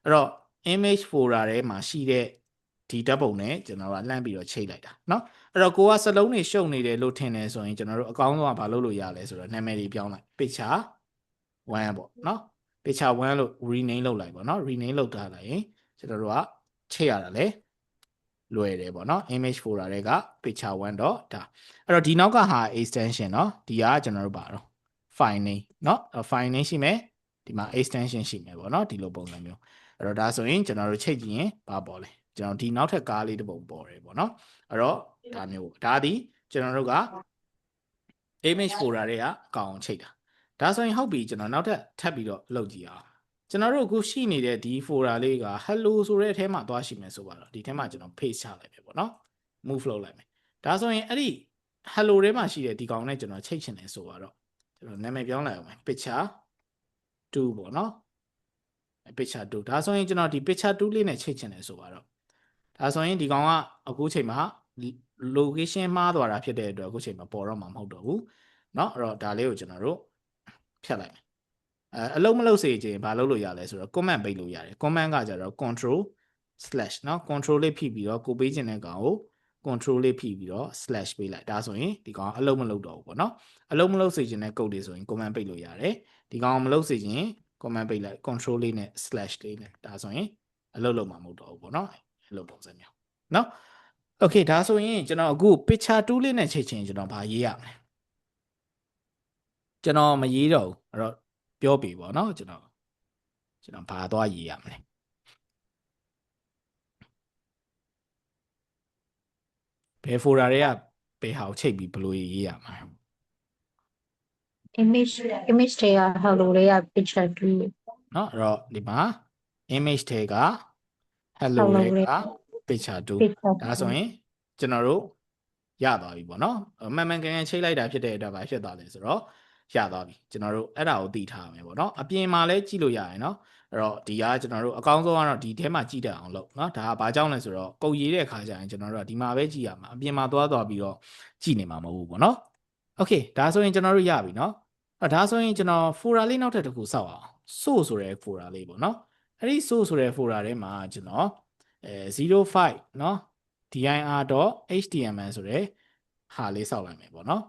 အဲ့တော့ image folder ထဲမှာရှိတဲ့ဒီဓာတ်ပုံနဲ့ကျွန်တော်ကလှမ်းပြီးတော့ချိန်လိုက်တာเนาะအဲ့တော့ကိုကစလုံးတွေရှုပ်နေတယ်လို့ထင်တယ်ဆိုရင်ကျွန်တော်တို့အကောင်းဆုံးကဘာလုပ်လို့ရလဲဆိုတော့နာမည်တွေပြောင်းလိုက် picture 1ပေါ့เนาะ picture 1လို့ rename လုပ်လိုက်ပေါ့เนาะ rename လုပ်ထားလိုက်ရင်ကျွန်တော်တို့ကချိန်ရတာလေလွယ်တယ်ပေါ့เนาะ image folder တွေက picture 1 dot ဒါအဲ့တော့ဒီနောက်ကဟာ extension เนาะဒီကကျွန်တော်တို့ပါတော့ file name เนาะ file name ရှိမယ်ဒီမှာ extension ရှိမယ်ပေါ့เนาะဒီလိုပုံစံမျိုးအဲ့တော့ဒါဆိုရင်ကျွန်တော်တို့ချိန်ကြည့်ရင်ဘာပေါ်လဲကျွန်တော်ဒီနောက်ထပ်ကားလေးတစ်ပုံပေါ်တယ်ပေါ့เนาะအဲ့တော့ဒါမျိုးဒါသည် ကျွန်တော်တို့က image folder တွေကအကောင်အောင်ချိတ်တာဒါဆိုရင်ဟုတ်ပြီကျွန်တော်နောက်ထပ်ပြီးတော့လုပ်ကြည့်အောင်ကျွန်တော်တို့အခုရှိနေတဲ့ဒီ folder လေးက hello ဆိုတဲ့အထဲမှာသွားရှိမယ်ဆိုပါတော့ဒီထဲမှာကျွန်တော် paste ချလိုက်မယ်ပေါ့နော် move လုပ်လိုက်မယ်ဒါဆိုရင်အဲ့ဒီ hello ထဲမှာရှိတဲ့ဒီကောင်နဲ့ကျွန်တော်ချိတ်ချင်တယ်ဆိုပါတော့ကျွန်တော်နာမည်ပြောင်းလိုက်အောင်မယ် picture 2ပေါ့နော် picture 2ဒါဆိုရင်ကျွန်တော်ဒီ picture 2လေးနဲ့ချိတ်ချင်တယ်ဆိုပါတော့ဒါဆိုရင်ဒီကောင်ကအခုချိန်မှာ location မှားသွားတာဖြစ်တဲ့အတွက်အခုချိန်မှာပေါ်တော့မှာမဟုတ်တော့ဘူးเนาะအဲ့တော့ဒါလေးကိုကျွန်တော်တို့ဖြတ်လိုက်မယ်အလုံးမလုံးစေချင်ဘာလုပ်လို့ရလဲဆိုတော့ comment ပိတ်လို့ရတယ် comment ကကြတော့ control slash เนาะ control လေးဖိပြီးတော့ကိုပေးခြင်းတဲ့ကောင်ကို control လေးဖိပြီးတော့ slash ပေးလိုက်ဒါဆိုရင်ဒီကောင်အလုံးမလုံးတော့ဘူးပေါ့เนาะအလုံးမလုံးစေချင်တဲ့ code တွေဆိုရင် comment ပိတ်လို့ရတယ်ဒီကောင်မလုံးစေချင် comment ပိတ်လိုက် control လေးနဲ့ slash လေးနဲ့ဒါဆိုရင်အလုံးလုံးမှာမဟုတ်တော့ဘူးပေါ့เนาะအလုံးပုံစံမျိုးเนาะโอเคဒါဆိုရင်ကျွန်တော်အခု picture 2လေးနဲ့ချိန်ချင်းကျွန်တော်ဗာရေးရမယ်ကျွန်တော်မရေးတော့ဘူးအဲ့တော့ပြောပြီပေါ့နော်ကျွန်တော်ဗာသွားရေးရမယ်ဘယ် folder တွေကဘယ်ဟာကိုချိန်ပြီးဘယ်လိုရေးရမှာ image တွေက hello တွေက picture 2เนาะအဲ့တော့ဒီမှာ image တွေက hello တွေက picture 2ဒါဆိုရင်ကျွန်တော်တို့ရသွားပြီပေါ့နော်မှန်မှန်ကန်ကန်ချိန်လိုက်တာဖြစ်တဲ့အတွက်ဘာဖြစ်သွားလဲဆိုတော့ရသွားပြီကျွန်တော်တို့အဲ့ဒါကိုသိထားရမယ်ပေါ့နော်အပြင်မှာလည်းကြည့်လို့ရရင်နော်အဲ့တော့ဒီကကျွန်တော်တို့အကောင်းဆုံးကတော့ဒီထဲမှာကြည့်တတ်အောင်လုပ်နော်ဒါကဘာကြောင့်လဲဆိုတော့ကုတ်ရေးတဲ့အခါကျရင်ကျွန်တော်တို့ကဒီမှာပဲကြည့်ရမှာအပြင်မှာသွားပြီးတော့ကြည့်နေမှာမဟုတ်ဘူးပေါ့နော်โอเคဒါဆိုရင်ကျွန်တော်တို့ရပြီနော်ဒါဆိုရင်ကျွန်တော် folder လေးနောက်ထပ်တစ်ခုစောက်အောင် source ဆိုတဲ့ folder လေးပေါ့နော်အဲ့ဒီ source ဆိုတဲ့ folder ထဲမှာကျွန်တော်05เนาะ dir.html ဆိုတဲ့ဟာလေးစောက်လိုက်မယ်ပေါ့နော်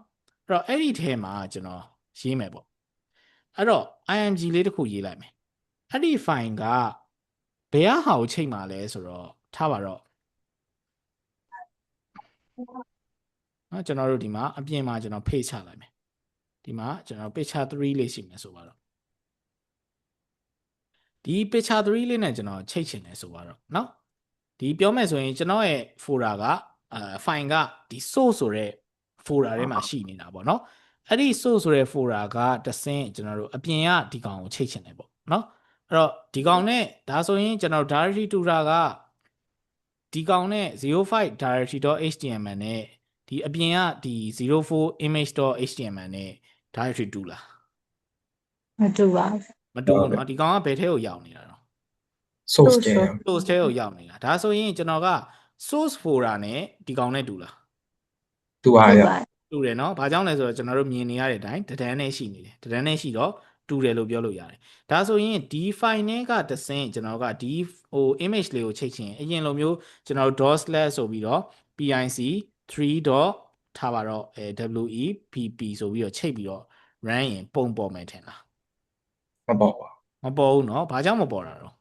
အဲ့တော့အဲ့ဒီထဲမှာကျွန်တော်ရေးမယ်ပေါ့အဲ့တော့ img လေးတစ်ခုရေးလိုက်မယ်အဲ့ဒီ file ကဘယ်ဟာကိုချိန်မှာလဲဆိုတော့ထားပါတော့နော်ကျွန်တော်တို့ဒီမှာအပြင်မှာကျွန်တော် page ချလိုက်မယ်ဒီမှာကျွန်တော် picture 3လေးရှိမယ်ဆိုပါတော့ဒီ picture 3လေးနဲ့ကျွန်တော်ချိန်ချင်တယ်ဆိုပါတော့เนาะဒီပြောမယ်ဆိုရင်ကျွန်တော်ရဲ့ folder ကfile ကဒီ source ဆိုတဲ့ folder ထဲမှာရှိနေတာပေါ့เนาะအဲ့ဒီ source ဆိုတဲ့ folder ကတဆင့်ကျွန်တော်တို့အပြင်ကဒီကောင်ကိုချိန်ချင်တယ်ပေါ့เนาะအဲ့တော့ဒီကောင်နဲ့ဒါဆိုရင်ကျွန်တော် directory tutor ကဒီကောင်နဲ့ 05 directory.html နဲ့ဒီအပြင်ကဒီ04 image.html နဲ့ directory တူလား မတူပါဘူး မတူဘူးเนาะဒီကောင်ကဘယ်ထဲကိုရောက်နေတာတော့ source တဲ့ source ထဲကိုရောက်နေတာဒါဆိုရင်ကျွန်တော်က source folder နဲ့ဒီကောင်နဲ့တူလား သူဟာရ တူတယ်เนาะဘာကြောင့်လဲဆိုတော့ကျွန်တော်တို့မြင်နေရတဲ့အတိုင်းတဒန်းနဲ့ရှိနေတယ်တဒန်းနဲ့ရှိတော့တူတယ်လို့ပြောလို့ရတယ်ဒါဆိုရင်ဒီ file နဲ့ကတဆင့်ကျွန်တော်ကဒီimage လေးကိုချိန်ချင်အရင်လိုမျိုးကျွန်တော်တို့ .slash ဆိုပြီးတော့ pic3. ထားပါတော့wepp ဆိုပြီးတော့ချိန်ပြီးတော့ run ရင်ပုံပေါ်မယ်ထင်လား မပေါ့ပါ မပေါ်ဘူးเนาะဘာကြောင့်မပေါ်တာတော့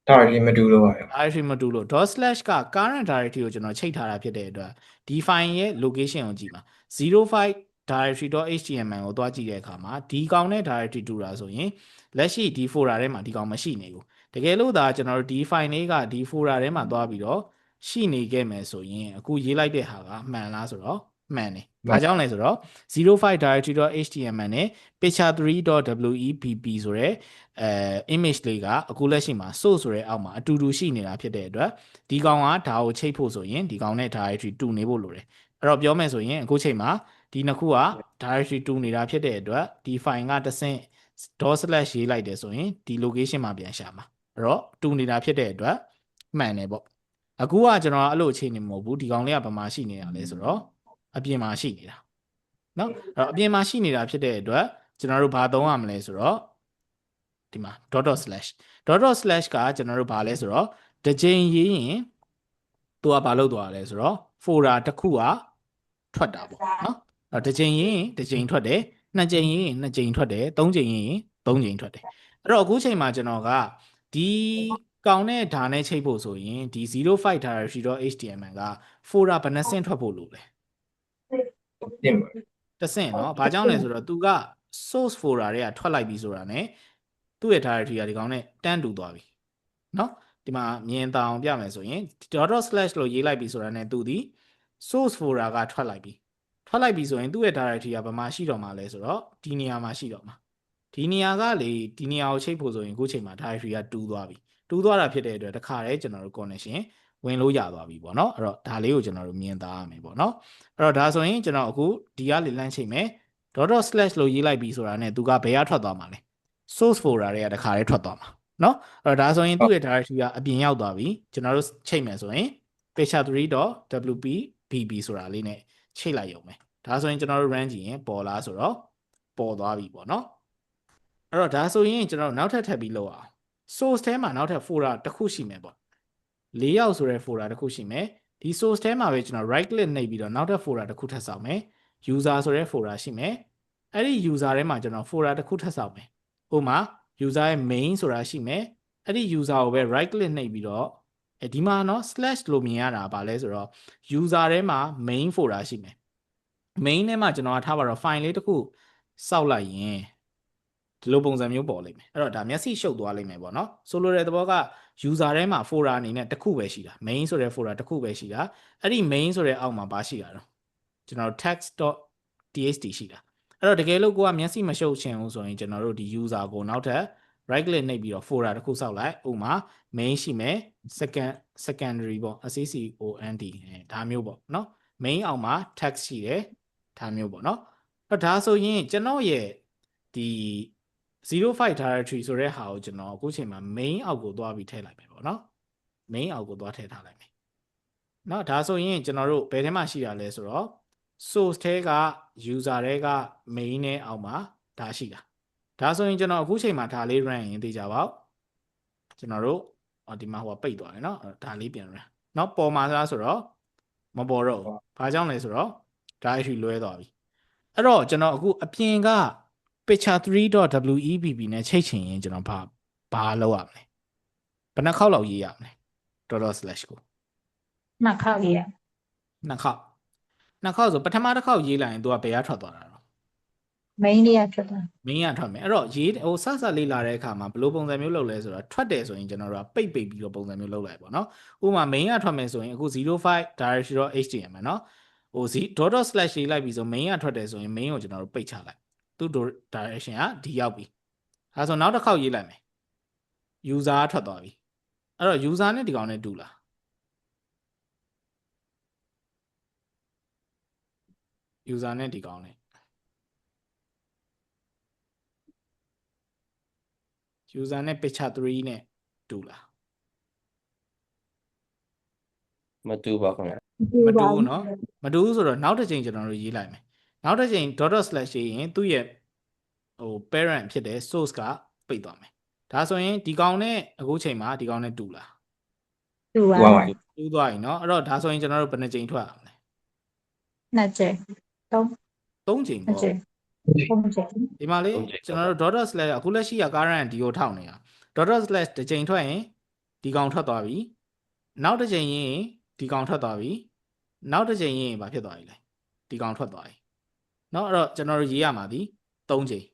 directly မတူလို့ပါရ directory မတူလို့ .slash က current directory ကိုကျွန်တော်ချိန်ထားတာဖြစ်တဲ့အတွက်ဒီ file ရဲ့ location ကိုကြည့်ပါ05 directory.html ကိုသွားကြည့်တဲ့အခါမှာဒီကောင်နဲ့ directory တူတာဆိုရင်လက်ရှိဒီ folder ထဲမှာဒီကောင်မရှိနေဘူးတကယ်လို့ဒါကျွန်တော်တို့ဒီ file လေးကဒီ folder ထဲမှာသွားပြီးတော့ရှိနေခဲ့မယ်ဆိုရင်အခုရေးလိုက်တဲ့ဟာကမှန်လားဆိုတော့မှန်တယ်။ဘာကြောင့်လဲဆိုတော့05 directory.html နဲ့ picture3.wepp ဆိုတဲ့image လေးကအခုလက်ရှိမှာ source ဆိုတဲ့အောက်မှာအတူတူရှိနေတာဖြစ်တဲ့အတွက်ဒီကောင်ကဒါကိုချိန်ဖို့ဆိုရင်ဒီကောင်နဲ့ directory တူနေဖို့လိုတယ်။အဲ့တော့ပြောမယ်ဆိုရင်အခုချိန်မှာဒီနှစ်ခုက directory တူနေတာဖြစ်တဲ့အတွက်ဒီ file ကတဆင့် .slash ရေးလိုက်တယ်ဆိုရင်ဒီ location မှာပြန်ရှာမှာအဲ့တော့တူနေတာဖြစ်တဲ့အတွက်မှန်တယ်ပေါ့အခုကကျွန်တော်အဲ့လိုအခြေအနေမဟုတ်ဘူးဒီကောင်လေးကဘာမှရှိနေတာလဲဆိုတော့အပြင်မှာရှိနေတာเนาะအဲ့တော့အပြင်မှာရှိနေတာဖြစ်တဲ့အတွက်ကျွန်တော်တို့ဘာသုံးရမလဲဆိုတော့ဒီမှာ .slash ကကျွန်တော်တို့ဘာလဲဆိုတော့တစ်ချိန်ရေးရင်သူကဘာလုပ်သွားလဲဆိုတော့ folder တစ်ခုကထွက်တာပေါ့เนาะအဲ့တစ်ချိန်ရေးရင်တစ်ချိန်ထွက်တယ်နှစ်ချိန်ရေးရင်နှစ်ချိန်ထွက်တယ်သုံးချိန်ရေးရင်သုံးချိန်ထွက်တယ်အဲ့တော့အခုချိန်မှာကျွန်တော်ကဒီကောင်နဲ့ဒါနဲ့ချိန်ဖို့ဆိုရင်ဒီ05 directory.html က folder ဘယ်နှဆင့်ထွက်ဖို့လိုလဲ တင်ပါ တဆင့်เนาะဘာကြောင့်လဲဆိုတော့သူက source folder တွေကထွက်လိုက်ပြီဆိုတာ ਨੇ သူ့ရဲ့ directory ကဒီကောင်နဲ့တန်းတူသွားပြီเนาะဒီမှာမြင်တောင်ပြမယ်ဆိုရင် .slash လို့ရေးလိုက်ပြီဆိုတာ ਨੇ သူဒီ source folder ကထွက်လိုက်ပြီဆိုရင်သူ့ရဲ့ directory ကဘာမှရှိတော့မှာလဲဆိုတော့ဒီနေရာမှာရှိတော့မှာဒီနေရာကလေဒီနေရာကိုချိန်ဖို့ဆိုရင်အခုချိန်မှာ directory ကတူးသွားပြီတူးသွားတာဖြစ်တဲ့အတွက်တခါတည်းကျွန်တော်တို့ connection ဝင်လို့ရသွားပြီပေါ့နော်အဲ့တော့ဒါလေးကိုကျွန်တော်တို့မြင်သားရမယ်ပေါ့နော်အဲ့တော့ဒါဆိုရင်ကျွန်တော်အခုဒီကလေလမ်းချိန်မယ် dot slash လို့ရေးလိုက်ပြီဆိုတာနဲ့သူကဘယ်ကထွက်သွားမှာလဲ source folder တွေကတခါတည်းထွက်သွားမှာနော်အဲ့တော့ဒါဆိုရင်သူ့ရဲ့ directory ကအပြင်ရောက်သွားပြီကျွန်တော်တို့ချိန်မယ်ဆိုရင် picture3.wp/bb ဆိုတာလေးနဲ့ချိန်လိုက်ရုံပဲဒါဆိုရင်ကျွန်တော်တို့ run ကြည့်ရင်ပေါ်လားဆိုတော့ပေါ်သွားပြီပေါ့နော်အဲ့တော့ဒါဆိုရင်ကျွန်တော်နောက်ထပ်ထပ်ပြီးလုပ်အောင် source ထဲမှာနောက်ထပ် folder တစ်ခုရှိမယ်ပေါ့၄ယောက်ဆိုတဲ့ folder တစ်ခုရှိမယ်ဒီ source ထဲမှာပဲကျွန်တော် right click နှိပ်ပြီးတော့နောက်ထပ် folder တစ်ခုထပ်ဆောက်မယ် user ဆိုတဲ့ folder ရှိမယ်အဲ့ဒီ user ထဲမှာကျွန်တော် folder တစ်ခုထပ်ဆောက်မယ်ဥပမာ user ရဲ့ main ဆိုတာရှိမယ်အဲ့ဒီ user ကိုပဲ right click နှိပ်ပြီးတော့ဒီမှာနော် slash လို့မြင်ရတာပါလဲဆိုတော့ user ထဲမှာ main folder ရှိမယ် main ထဲမှာကျွန်တော်ထားပါတော့ file လေးတစ်ခုစောက်လိုက်ရင်ဒီလိုပုံစံမျိုးပေါ်လိမ့်မယ်အဲ့တော့ဒါမျက်စိရှုပ်သွားလိမ့်မယ်ပေါ့နော်ဆိုလိုတဲ့သဘောက user ထဲမှာ folder အနေနဲ့တစ်ခုပဲရှိတာ main ဆိုတဲ့ folder တစ်ခုပဲရှိတာအဲ့ဒီ main ဆိုတဲ့အောက်မှာပါရှိတာတော့ကျွန်တော် text.txt ရှိတာအဲ့တော့တကယ်လို့ကိုကမျက်စိမရှုပ်ချင်ဘူးဆိုရင်ကျွန်တော်တို့ဒီ user ကိုနောက်ထပ် right click နှိပ်ပြီးတော့ folder တစ်ခုစောက်လိုက်ဥပမာ main ရှိမယ် secondary ပေါ့ account ဒါမျိုးပေါ့နော် main အောက်မှာ text ရှိတယ်ဒါမျိုးပေါ့နော်အဲ့ဒါဆိုရင်ကျွန်တော်ရဲ့ဒီ05 directory ဆိုတဲ့ဟာကိုကျွန်တော်အခုချိန်မှာ main အောက်ကိုသွားပြီးထည့်လိုက်မယ်ပေါ့နော် main အောက်ကိုသွားထည့်ထားလိုက်မယ်เนาะဒါဆိုရင်ကျွန်တော်တို့ဘယ်ထဲမှာရှိတာလဲဆိုတော့ source ထဲက user ထဲက main နဲ့အောက်မှာဒါရှိတာဒါဆိုရင်ကျွန်တော်အခုချိန်မှာဒါလေး run ရင်သိကြပါဦးကျွန်တော်တို့ဒီမှာဟိုပိတ်သွားတယ်เนาะဒါလေးပြန် run เนาะပေါ်မှာသားဆိုတော့မပေါ်တော့ဘူးဘာကြောင့်လဲဆိုတော့ဒါအရှိလွဲသွားပြီအဲ့တော့ကျွန်တော်အခုအပြင်က picture3.webb နဲ့ချိန်ချင်ရင်ကျွန်တော်ဘာလုပ်ရမလဲဘယ်နှခေါက်လောက်ရေးရမလဲ .// ကို နှစ်ခေါက်ရေး နှစ်ခေါက်ဆိုပထမတစ်ခေါက်ရေးလိုက်ရင် तू ကဘယ်ကထွက်သွားတာတော့ main လေးရထွက်တာ main ကထွက်မယ်အဲ့တော့ရေးဟိုစလေးလာတဲ့အခါမှာဘယ်လိုပုံစံမျိုးလုပ်လဲဆိုတော့ထွက်တယ်ဆိုရင်ကျွန်တော်တို့ကပိတ်ပြီးတော့ပုံစံမျိုးလုပ်လိုက်ပေါ့နော်ဥပမာ main ကထွက်မယ်ဆိုရင်အခု05 directory.html เนาะဟို .// ရေးလိုက်ပြီဆို main ကထွက်တယ်ဆိုရင် main ကိုကျွန်တော်တို့ပိတ်ချလိုက်သူ့ direction ကဒီရောက်ပြီဒါဆိုနောက်တစ်ခေါက်ရေးလိုက်မယ် user ကထွက်သွားပြီအဲ့တော့ user နဲ့ဒီကောင်နဲ့တူလားuser နဲ့ဒီကောင်နဲ့ user နဲ့ picture 3နဲ့တူလား မတူပါခင်ဗျာ မတူဘူးเนาะမတူဘူးဆိုတော့နောက်တစ်ချိန်ကျွန်တော်တို့ရေးလိုက်မယ်နောက်တစ်ချိန် .// ရေးရင်သူ့ရဲ့ဟို parent ဖြစ်တဲ့ source ကပိတ်သွားမယ်ဒါဆိုရင်ဒီကောင်နဲ့အခုချိန်မှာဒီကောင်နဲ့တူလား တူပါ ဟုတ်ပါ တူသွားပြီเนาะအဲ့တော့ဒါဆိုရင်ကျွန်တော်တို့ဘယ်နှချိန်ထွက်အောင်လဲ နှစ်ချက်သုံး 3ချိန် နှစ် ပေါ့ ချက်သုံးချက် ဒီမှာလေကျွန်တော်တို့ .// အခုလက်ရှိက current ဒီကိုထောက်နေတာ .// တစ်ချိန်ထွက်ရင်ဒီကောင်ထွက်သွားပြီနောက်တစ်ချိန်ရင်ဒီကောင်ထွက်သွားပြီနောက်တစ်ချိန်ရင်ဘာဖြစ်သွားပြီလဲဒီကောင်ထွက်သွားပြီเนาะအဲ့တော့ကျွန်တော်တို့ရေးရမှာဒီ3ချိန်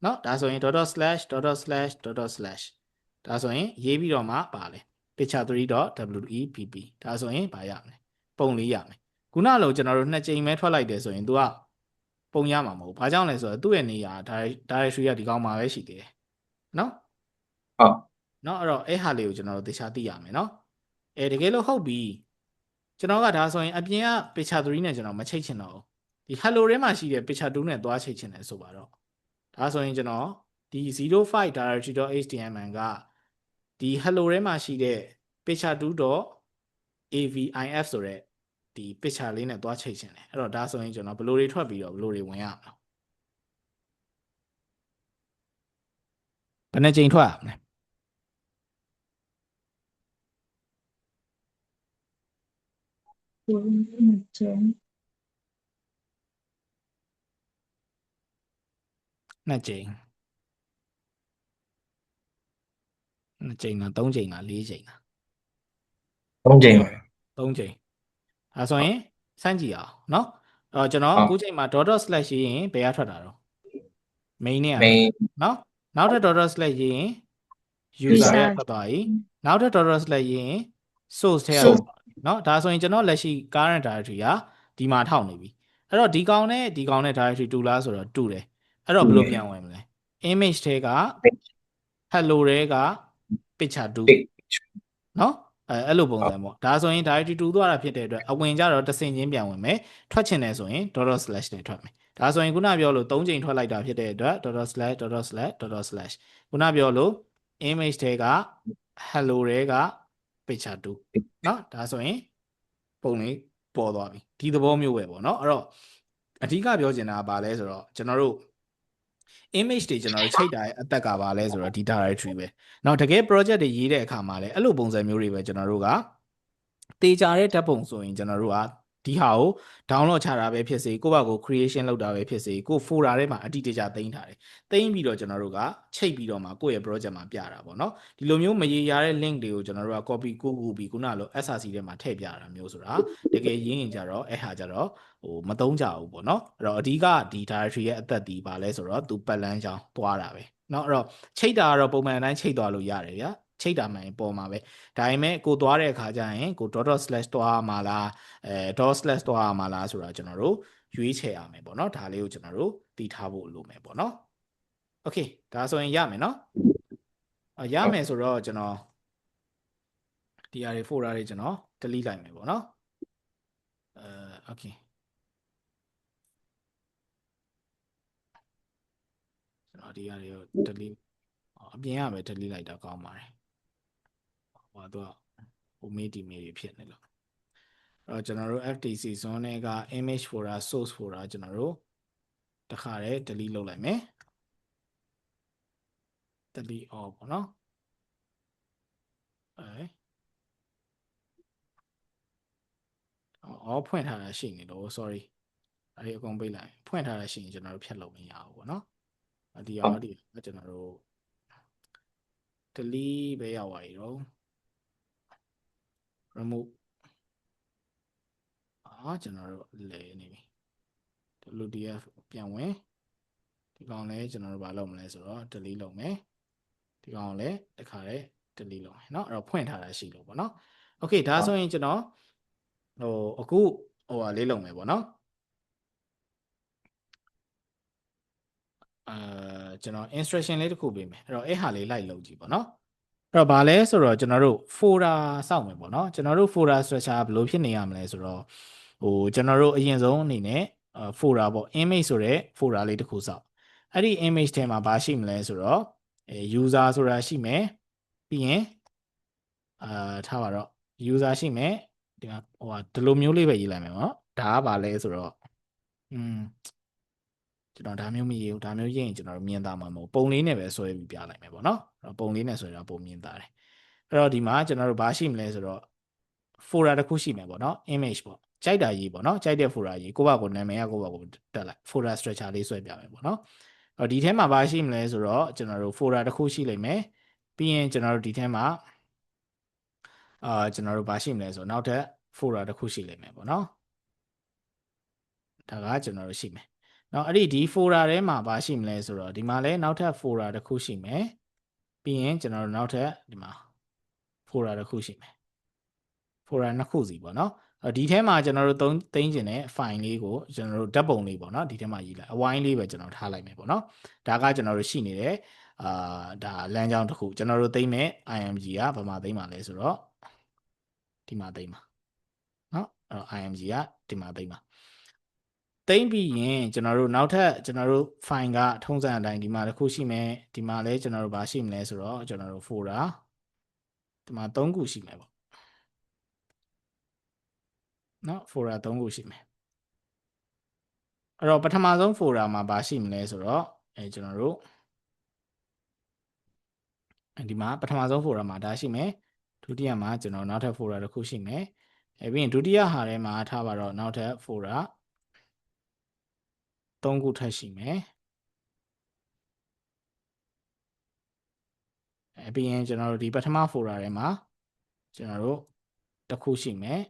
เนาะဒါဆိုရင် .// ဒါဆိုရင်ရေးပြီးတော့မှပါလဲ picture3.webb ဒါဆိုရင်ဘာရမလဲပုံလေးရမယ်ခုနလိုကျွန်တော်တို့2ချိန်ပဲထွက်လိုက်တယ်ဆိုရင် तू ကပုံရမှာမဟုတ်ဘာကြောင့်လဲဆိုတော့သူ့ရဲ့နေရာ directory ကဒီကောင်မှာပဲရှိသေးတယ်เนาะ ဟုတ် เนาะအဲ့တော့အဲ့ဟာလေးကိုကျွန်တော်တို့သေချာသိရမယ်เนาะတကယ်လို့ဟုတ်ပြီကျွန်တော်ကဒါဆိုရင်အပြင်က picture 3နဲ့ကျွန်တော်မချိတ်ချင်တော့ဘူးဒီ hello ထဲမှာရှိတဲ့ picture 2နဲ့သွားချိတ်ချင်တယ်ဆိုပါတော့ဒါဆိုရင်ကျွန်တော်ဒီ05 directory.html ကဒီ hello ထဲမှာရှိတဲ့ picture2.avif ဆိုတဲ့ဒီ picture လေးနဲ့သွားချိတ်ချင်တယ်အဲ့တော့ဒါဆိုရင်ကျွန်တော်ဘယ်လိုတွေထွက်ပြီးတော့ဘယ်လိုတွေဝင်ရမလဲဘယ်နှချိန်ထွက်ရမလဲ နှစ်ချက် 2ချိန်2ချိန်လား3ချိန်လား4ချိန်လား 3ချိန်ပါ 3ချိန်အဲဆိုရင်စမ်းကြည့်အောင်เนาะအဲ့တော့ကျွန်တော်အခုချိန်မှာ .// ရေးရင်ဘယ်ကထွက်တာတော့ main နဲ့ main เนาะနောက်ထပ် .// ရေးရင် user ရဲ့ထွက်သွားပြီနောက်ထပ် .// ရေးရင် source ထဲကထွက်သွားပြီเนาะဒါဆိုရင်ကျွန်တော်လက်ရှိ current directory က ဒီမှာထောက်နေပြီအဲ့တော့ဒီကောင်နဲ့ directory တူလားဆိုတော့တူတယ်အဲ့တော့ဘယ်လိုပြန်ဝင်မလဲ image ထဲက hello ထဲက picture 2နော်အဲ့လိုပုံစံပေါ့ဒါဆိုရင် directory တူသွားတာဖြစ်တဲ့အတွက်အဝင်ကြတော့တစ်ဆင့်ချင်းပြန်ဝင်မယ်ထွက်ချင်တယ်ဆိုရင် dot slash နဲ့ထွက်မယ်ဒါဆိုရင်ခုနပြောလို့3ချိန်ထွက်လိုက်တာဖြစ်တဲ့အတွက် dot slash ခုနပြောလို့ image ထဲက hello ထဲက picture 2เนาะဒါဆိုရင်ပုံလေးပေါ်သွားပြီဒီသဘောမျိုးပဲပေါ့เนาะအဲ့တော့အဓိကပြောချင်တာကဘာလဲဆိုတော့ကျွန်တော်တို့ image တွေကျွန်တော်တို့ချိန်တာရဲ့အသက်ကဘာလဲဆိုတော့ဒီ directory ပဲเนาะတကယ် project တွေရေးတဲ့အခါမှာလည်းအဲ့လိုပုံစံမျိုးတွေပဲကျွန်တော်တို့ကတေချာတဲ့ဓာတ်ပုံဆိုရင်ကျွန်တော်တို့ကဒီဟာကို download ချတာပဲဖြစ်စေကိုယ့်ဘာကို creation လုပ်တာပဲဖြစ်စေကို folder ထဲမှာအတိအကျသိမ်းထားတယ်သိမ်းပြီးတော့ကျွန်တော်တို့ကချိတ်ပြီးတော့မှကိုယ့်ရဲ့ project မှာပြတာပေါ့နော်ဒီလိုမျိုးမရေရာတဲ့ link တွေကိုကျွန်တော်တို့က copy ကူးပြီးခုနလို SRC ထဲမှာထည့်ပြတာမျိုးဆိုတာတကယ်ရင်းရင်ကြတော့အဲ့ဟာကြတော့မသုံးကြဘူးပေါ့နော်အဲ့တော့အဓိကဒီ directory ရဲ့အသက်ဒီပါလဲဆိုတော့သူပတ်လန်းချောင်းသွားတာပဲเนาะအဲ့တော့ချိတ်တာကတော့ပုံမှန်အတိုင်းချိတ်သွားလို့ရတယ်ဗျာချိတ်တာမှန်ပေါ်မှာပဲဒါပေမဲ့ကိုသွားတဲ့အခါကျရင်ကို dot slash သွားမှာလား dot slash သွားမှာလားဆိုတာကျွန်တော်တို့ရွေးချယ်ရမယ်ပေါ့နော်ဒါလေးကိုကျွန်တော်တို့သိထားဖို့လိုမယ်ပေါ့နော် okay ဒါဆိုရင်ရမယ်နော်ရမယ်ဆိုတော့ကျွန်တော်ဒီအရာတွေ folder တွေကျွန်တော် delete လိုက်မယ်ပေါ့နော်okay ကျွန်တော်ဒီအရာတွေကို delete အပြင်ရမယ် delete လိုက်တာကောင်းပါတယ်ဟိုတော့ဟိုမေးဒီမေးတွေဖြစ်နေလို့အဲ့တော့ကျွန်တော်တို့ FTC zone က image folder source folder ကျွန်တော်တို့တခါတည်း delete လုပ်လိုက်မယ် delete all ပေါ့နော်all ဖွင့်ထားတာရှိနေလို့ sorry အဲ့ဒီအကုန်ပိတ်လိုက်ဖွင့်ထားတာရှိရင်ကျွန်တော်တို့ဖြတ်လို့မရဘူးပေါ့နော်ဒီအော်ဒီကျွန်တော်တို့ delete ပဲရောက်သွားပြီတော့ remove ကျွန်တော်တို့လဲနေပြီ WDF ပြန်ဝင်ဒီကောင်လဲကျွန်တော်တို့ဘာလုပ်မလဲဆိုတော့ delete လုပ်မယ်ဒီကောင်လဲတခါလဲ delete လုပ်မယ်เนาะအဲ့တော့ဖွင့်ထားတာရှိလို့ပေါ့နော် okay ဒါဆိုရင်ကျွန်တော်အခုဟာလေးလုပ်မယ်ပေါ့နော်ကျွန်တော် instruction လေးတစ်ခုပေးမယ်အဲ့တော့အဲ့ဟာလေးလိုက်လုပ်ကြည့်ပေါ့နော်အဲ့တော့ဘာလဲဆိုတော့ကျွန်တော်တို့ folder စောင့်မယ်ပေါ့နော်ကျွန်တော်တို့ folder structure ဘယ်လိုဖြစ်နေရမလဲဆိုတော့ကျွန်တော်တို့အရင်ဆုံးအနေနဲ့folder ပေါ့ image ဆိုတဲ့ folder လေးတစ်ခုစောင့်အဲ့ဒီ image ထဲမှာဘာရှိမလဲဆိုတော့user ဆိုတာရှိမယ်ပြီးရင်ထားပါတော့ user ရှိမယ်ဒီမှာဒီလိုမျိုးလေးပဲရေးလိုက်မယ်ပေါ့ဒါကဘာလဲဆိုတော့ကျွန်တော်ဒါမျိုးမရေးဘူးဒါမျိုးရေးရင်ကျွန်တော်တို့မြင်သားမှာမဟုတ်ပုံလေးနဲ့ပဲဆွဲပြီးပြလိုက်မယ်ပေါ့နော်ပုံလေးနဲ့ဆွဲတော့ပုံမြင်သားတယ်အဲ့တော့ဒီမှာကျွန်တော်တို့ဘာရှိမလဲဆိုတော့ folder တစ်ခုရှိမယ်ပေါ့နော် image ပေါ့ကြိုက်တာရေးပေါ့နော်ကြိုက်တဲ့ folder ရေးကိုယ့်ဘာကိုနာမည်ကကိုယ့်ဘာကိုတက်လိုက် folder structure လေးဆွဲပြမယ်ပေါ့နော်အဲ့ဒီထဲမှာဘာရှိမလဲဆိုတော့ကျွန်တော်တို့ folder တစ်ခုရှိလိမ့်မယ်ပြီးရင်ကျွန်တော်တို့ဒီထဲမှာကျွန်တော်တို့ဘာရှိမလဲဆိုတော့နောက်ထပ် folder တစ်ခုရှိလိမ့်မယ်ပေါ့နော်ဒါကကျွန်တော်တို့ရှိမယ်နော်အဲ့ဒီ folder ထဲမှာဘာရှိမလဲဆိုတော့ဒီမှာလဲနောက်ထပ် folder တစ်ခုရှိမယ်ပြီးရင်ကျွန်တော်တို့နောက်ထပ်ဒီမှာ folder တစ်ခုရှိမယ် folder နှစ်ခုစီပေါ့နော်ဒီထဲမှာကျွန်တော်တို့သိမ်းကျင်တဲ့ file လေးကိုကျွန်တော်တို့ဓာတ်ပုံလေးပေါ့နော်ဒီထဲမှာရေးလိုက်အဝိုင်းလေးပဲကျွန်တော်ထားလိုက်မယ်ပေါ့နော်ဒါကကျွန်တော်တို့ရှိနေတဲ့ဒါလမ်းကြောင်းတစ်ခုကျွန်တော်တို့သိမ်းမဲ့ img ကဘာမှသိမ်းပါလဲဆိုတော့ဒီမှာသိမ်းပါနော်အဲ့တော့ img ကဒီမှာသိမ်းပါသိမ်းပြီးရင်ကျွန်တော်တို့နောက်ထပ်ကျွန်တော်တို့ file ကထုံးစံအတိုင်းဒီမှာတစ်ခုရှိမယ်ဒီမှာလဲကျွန်တော်တို့ဘာရှိမလဲဆိုတော့ကျွန်တော်တို့ folder ဒီမှာ3ခုရှိမယ်ပေါ့နော် folder 3ခုရှိမယ်အဲ့တော့ပထမဆုံး folder မှာဘာရှိမလဲဆိုတော့ကျွန်တော်တို့ဒီမှာပထမဆုံး folder မှာဒါရှိမယ်ဒုတိယမှာကျွန်တော်နောက်ထပ် folder တစ်ခုရှိမယ်ပြီးရင်ဒုတိယဟာထဲမှာထားပါတော့နောက်ထပ် folder 3ခုထပ်ရှိမယ်ပြီးရင်ကျွန်တော်တို့ဒီပထမ folder ထဲမှာကျွန်တော်တို့တစ်ခုရှိမယ်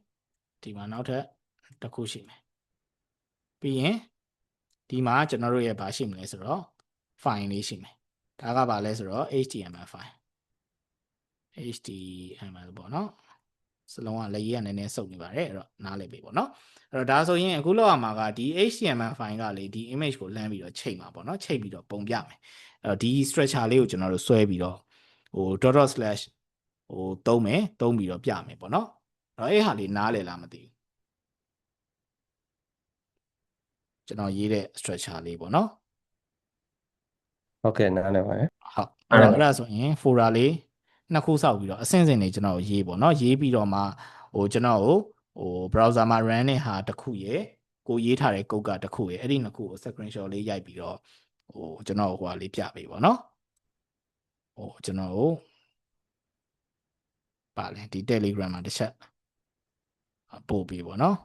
ဒီမှာနောက်ထပ်တစ်ခုရှိမယ်ပြီးရင်ဒီမှာကျွန်တော်တို့ရဲ့ဘာရှိမလဲဆိုတော့ file လေးရှိမယ်ဒါကဘာလဲဆိုတော့ html file html ပေါ့နော် စလုံးကလက်ရေးကနည်းနည်းစုပ်နေပါတယ်အဲ့တော့နားလည်ပြီပေါ့နော်အဲ့တော့ဒါဆိုရင်အခုလောက်ရမှာကဒီ HTML file ကလေဒီ image ကိုလှမ်းပြီးတော့ချိန်မှာပေါ့နော်ချိန်ပြီးတော့ပုံပြမယ်အဲ့တော့ဒီ structure လေးကိုကျွန်တော်တို့ဆွဲပြီးတော့ဟို dot slash ဟိုသုံးပြီးတော့ပြမယ်ပေါ့နော်အဲ့တော့အဲ့ဟာလေးနားလည်လားမသိဘူးကျွန်တော်ရေးတဲ့ structure လေးပေါ့နော် ဟုတ်ကဲ့နားလည်ပါတယ် ဟုတ်အဲ့ဒါဆိုရင် folder လေးနှစ်ခုစောက်ပြီးတော့အဆင့်ဆင့်နေကျွန်တော်ရေးပေါ့နော်ရေးပြီးတော့မှဟိုကျွန်တော်ဟို browser မှာ run တဲ့ဟာတစ်ခုရယ်ကိုရေးထားတဲ့ code ကတစ်ခုရယ်အဲ့ဒီနှစ်ခုကို screenshot လေးရိုက်ပြီးတော့ဟိုကျွန်တော်ဟိုဟာလေးပြပေးပေါ့နော်ဟိုကျွန်တော်ဟိုပါလဲဒီ Telegram မှာတစ်ချက်ပို့ပြီးပေါ့နော်